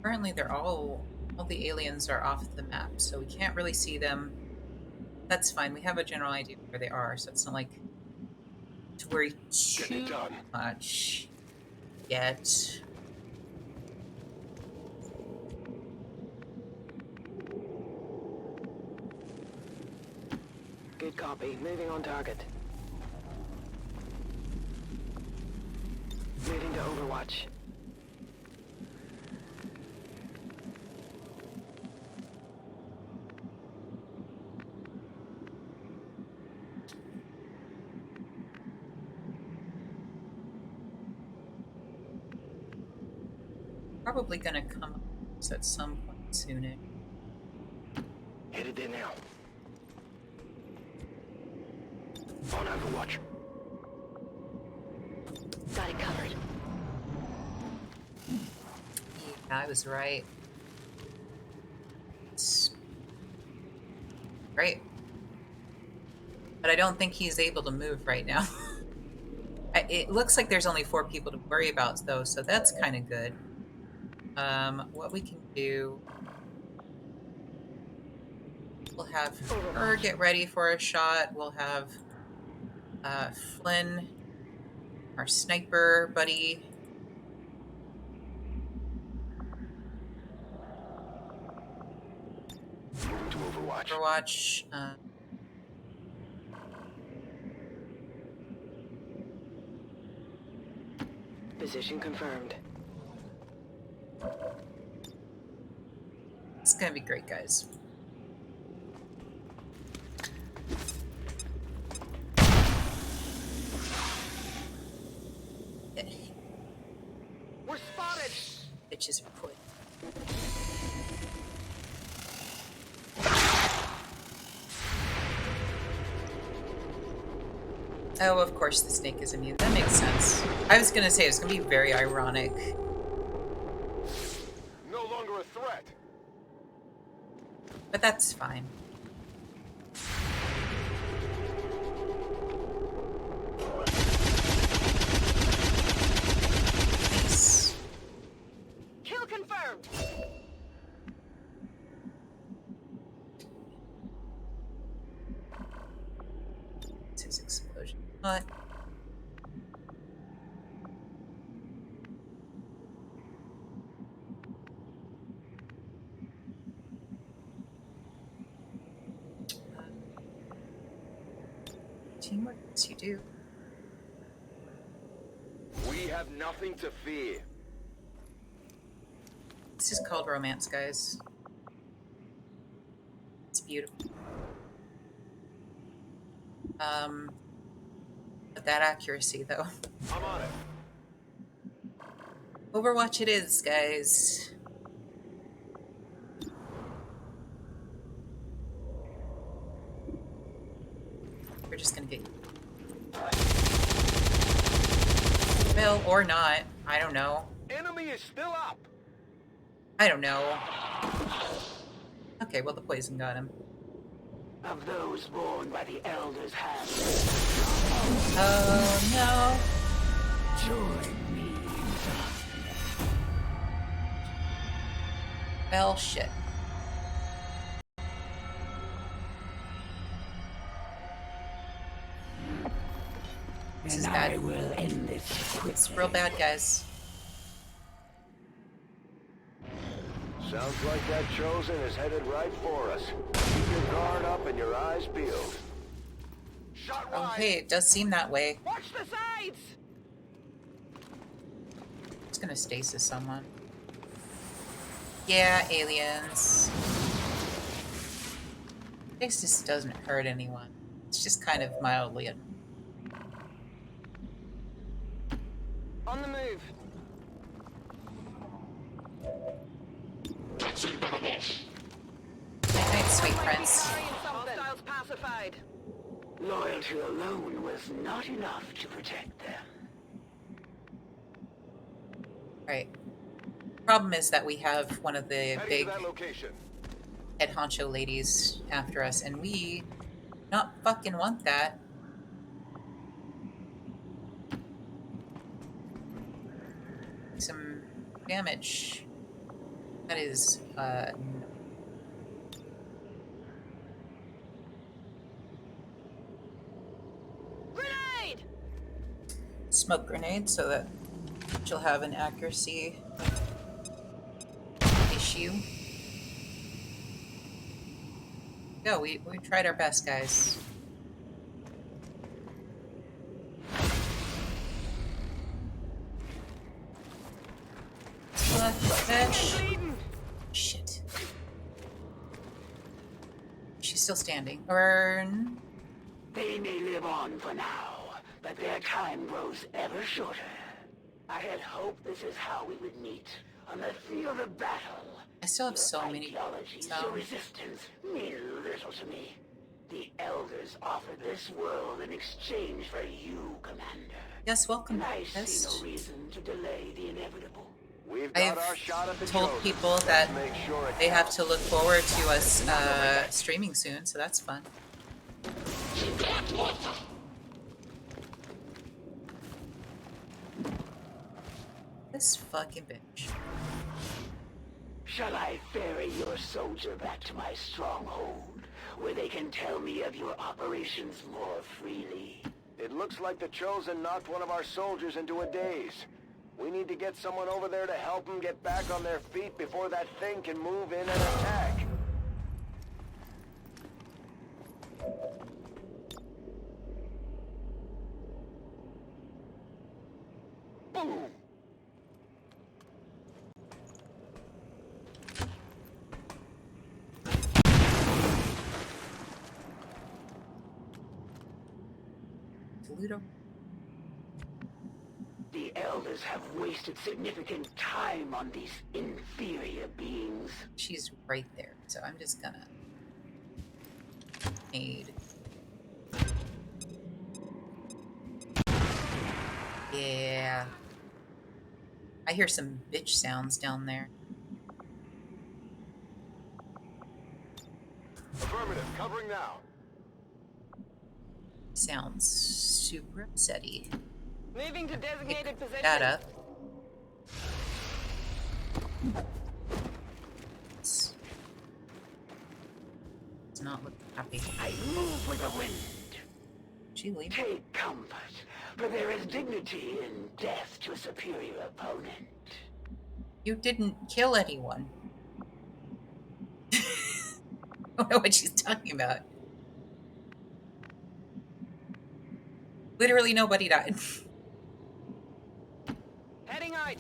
Currently, they're all the aliens are off the map, so we can't really see them. That's fine. We have a general idea where they are, so it's not like to worry too much yet.
Good copy. Moving on target. Moving to Overwatch.
Probably gonna come up at some point soon.
Headed there now. On Overwatch.
Got it covered.
I was right. It's great. But I don't think he's able to move right now. It looks like there's only 4 people to worry about, though, so that's kind of good. What we can do... We'll have her get ready for a shot. We'll have Flynn, our sniper buddy.
Moving to Overwatch.
Overwatch.
Position confirmed.
It's gonna be great, guys.
We're spotted!
Bitches are put. Oh, of course the snake is immune. That makes sense. I was gonna say it's gonna be very ironic.
No longer a threat.
But that's fine. Nice.
Kill confirmed!
It's his explosion. What? Teamwork, yes you do.
We have nothing to fear.
This is called romance, guys. It's beautiful. But that accuracy, though.
I'm on it.
Overwatch it is, guys. We're just gonna get... Well, or not. I don't know.
Enemy is still up.
I don't know. Okay, well, the poison got him.
Of those born by the Elder's hand.
Oh, no.
Join me.
Well, shit. This is bad.
I will end this quickly.
It's real bad, guys.
Sounds like that Chosen is headed right for us. Keep your guard up and your eyes peeled.
Shot
Oh,
wide.
hey, it does seem that way.
Watch the sides!
It's gonna stasis someone. Yeah, aliens. Stasis doesn't hurt anyone. It's just kind of mildly annoying.
On the move.
Good night, sweet prince.
Hostiles pacified.
Loyalty alone was not enough to protect them.
Right. Problem is that we have one of the
Heading
big
to that location.
head honcho ladies after us, and we not fucking want that. Some damage. That is, no.
Grenade!
Smoke grenade so that she'll have an accuracy issue. Go, we tried our best, guys. Shit. She's still standing. Or...
They may live on for now, but their time grows ever shorter. I had hoped this is how we would meet, on the field of battle.
I still have so many
ideologies, your resistance mean little to me. The Elders offered this world in exchange for you, Commander.
Yes, welcome,
And I
Best.
see no reason to delay the inevitable.
We've
I've
got our shot at the
told
Chosen.
people
Let's
that
make sure it
they have
counts.
to look forward to us streaming soon, so that's fun. This fucking bitch.
Shall I ferry your soldier back to my stronghold, where they can tell me of your operations more freely?
It looks like the Chosen knocked one of our soldiers into a daze. We need to get someone over there to help them get back on their feet before that thing can move in and attack. Boom!
Toledo.
The Elders have wasted significant time on these inferior beings.
She's right there, so I'm just gonna aid. Yeah. I hear some bitch sounds down there.
Affirmative, covering now.
Sounds super upsetty.
Moving to designated position.
That up. It's not looking happy.
I move with the wind.
She leave?
Take comfort, for there is dignity in death to a superior opponent.
You didn't kill anyone. I don't know what she's talking about. Literally nobody died.
Heading out.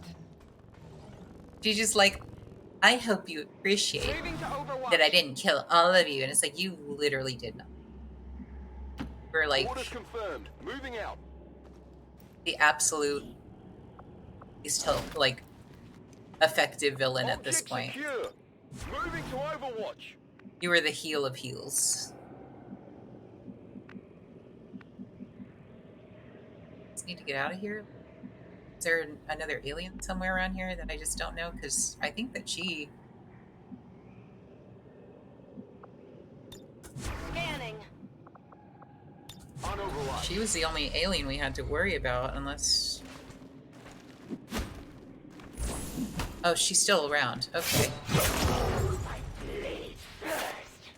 She's just like, I hope you appreciate
Moving to Overwatch.
that I didn't kill all of you. And it's like, you literally did not. We're like
Orders confirmed. Moving out.
the absolute least like effective villain at this
Object
point.
secure. Moving to Overwatch.
You were the heel of heels. Just need to get out of here. Is there another alien somewhere around here that I just don't know? Because I think that she...
Scanning.
On Overwatch.
She was the only alien we had to worry about, unless... Oh, she's still around. Okay.
My blade first.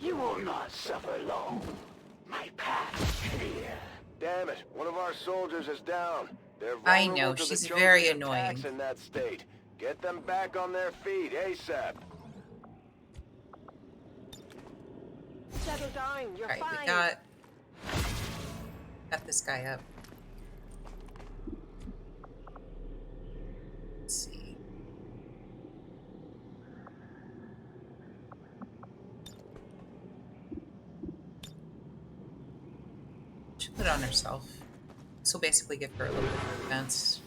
You will not suffer long. My path is clear.
Damn it, one of our soldiers is down. They're
I
vulnerable
know,
to the
she's
Chosen's
very
attacks
annoying.
in that state. Get them back on their feet ASAP.
Settle down. You're
Alright,
fine.
we got this guy up. Let's see. She'll put it on herself. This will basically give her a little bit of defense.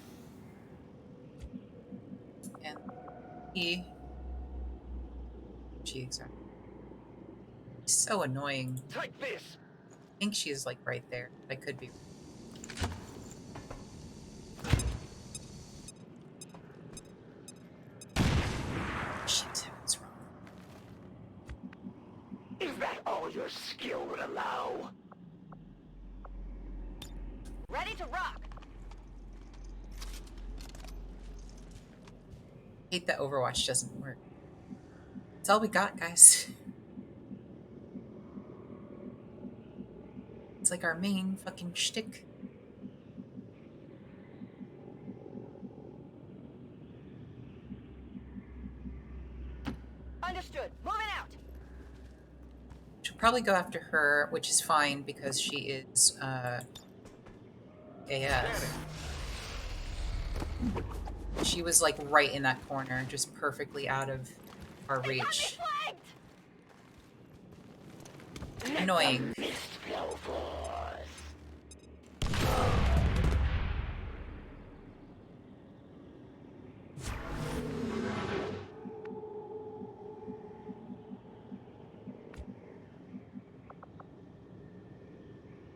And she exactly. So annoying.
Take this.
I think she's like right there. I could be. Shit, what's wrong?
Is that all your skill would allow?
Ready to rock.
Hate that Overwatch doesn't work. That's all we got, guys. It's like our main fucking shtick.
Understood. Moving out.
She'll probably go after her, which is fine because she is AF. She was like right in that corner, just perfectly out of our reach. Annoying.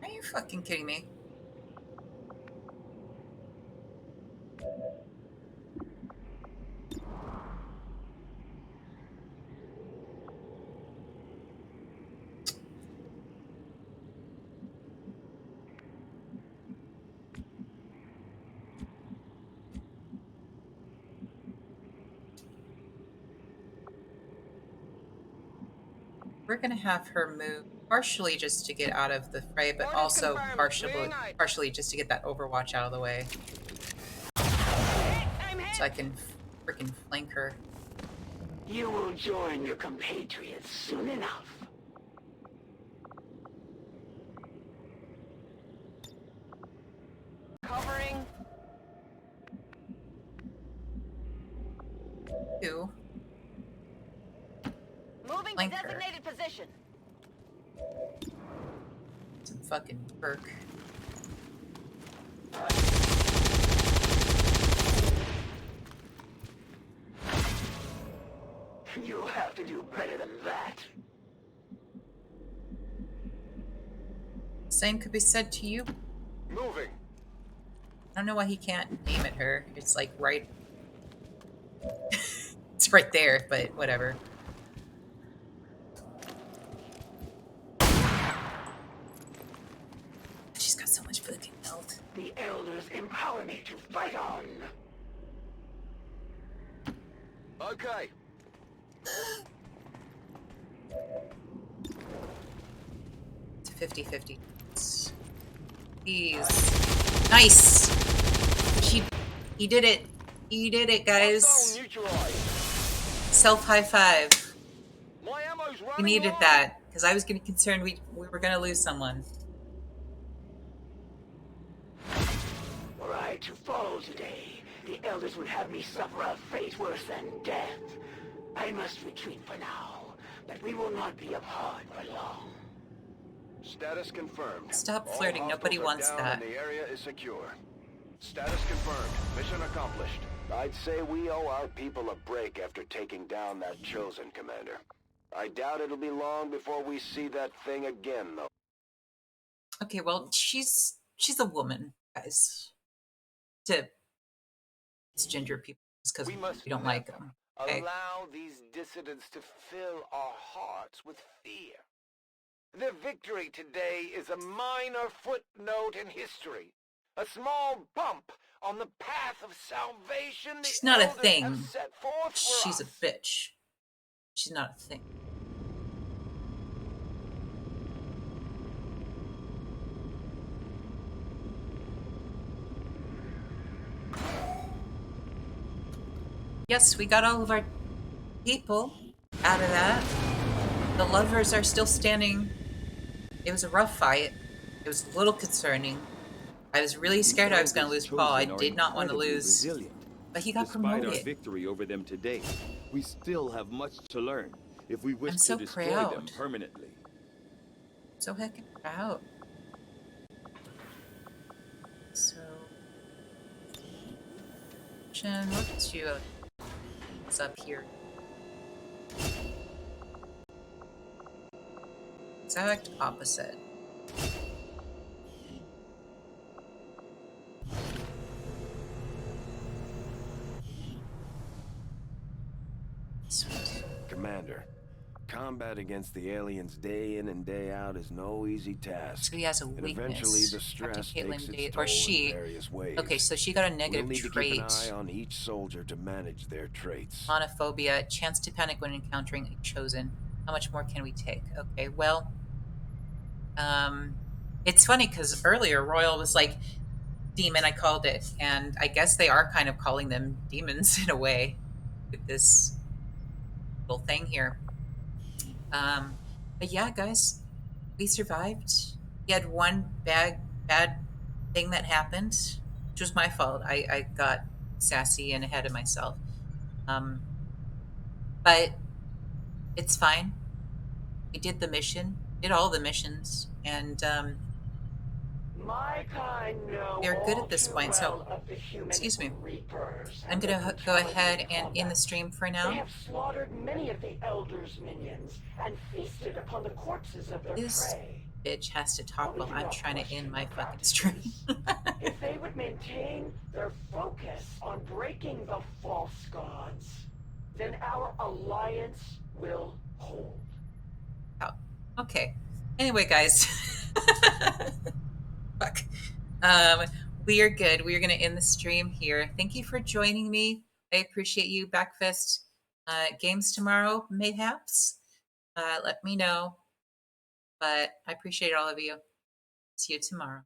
Are you fucking kidding me? we're gonna have her move partially just to get out of the fray, but also partially just to get that Overwatch out of the way, so I can freaking flank her.
You will join your compatriots soon enough.
Covering.
Two.
Moving
Flank
to
her.
designated position.
Some fucking perk.
You'll have to do better than that.
Same could be said to you.
Moving.
I don't know why he can't aim at her. It's like right. It's right there, but whatever. She's got so much fucking health.
The elders empower me to fight on.
Okay.
It's 50-50. Please. Nice! He did it. He did it, guys. Self high five. We needed that, because I was getting concerned we were gonna lose someone.
Were I to fall today, the elders would have me suffer a fate worse than death. I must retreat for now, but we will not be apart for long.
Status confirmed.
Stop
All
flirting. Nobody
hostiles are
wants
down
that.
and the area is secure. Status confirmed. Mission accomplished. I'd say we owe our people a break after taking down that Chosen, Commander. I doubt it'll be long before we see that thing again, though.
Okay, well, she's a woman, guys. To gender people just because we don't like them. Okay?
Allow these dissidents to fill our hearts with fear. Their victory today is a minor footnote in history. A small bump on the path of salvation the
She's not a
elders
thing.
have set forth for
She's a
us.
bitch. She's not a thing. Yes, we got all of our people out of that. The lovers are still standing. It was a rough fight. It was a little concerning. I was really scared I was going to lose Paul. I did not want to lose. But he got
Despite
promoted.
our victory over them today, we still have much to learn if we wish
I'm so
to destroy
proud.
them permanently.
So heckin' proud. So, Jen, what's you what's up here? Exact opposite.
Commander, combat against the aliens day in and day out is no easy task.
So he has a
and
weakness.
eventually the
Captain
stress
Caitlin
takes its
Date,
toll
or she.
in various ways.
Okay, so she got a negative
We'll need to
trait.
keep an eye on each soldier to manage their traits.
Monophobia, chance to panic when encountering a chosen. How much more can we take? Okay, well, it's funny because earlier Royal was like, demon, I called it. And I guess they are kind of calling them demons in a way with this little thing here. But yeah, guys, we survived. We had one bad thing that happened, which was my fault. I got sassy and ahead of myself. But it's fine. We did the mission, did all the missions, and
My kind know
they're good
all
at this
too
point.
well
So,
of the human
excuse me.
reapers
I'm
and
gonna
their
go
brutality
ahead
in
and end the stream for
They
now.
have slaughtered many of the elders' minions and feasted upon the corpses of their
This
prey.
bitch has to talk
Only
while
do
I'm
not
trying to
question
end my
their
fucking stream.
If they would maintain their focus on breaking the false gods, then our alliance will hold.
Oh, okay. Anyway, guys. Fuck. We are good. We are going to end the stream here. Thank you for joining me. I appreciate you. Backfest games tomorrow, mayhaps. let me know. But I appreciate all of you. See you tomorrow.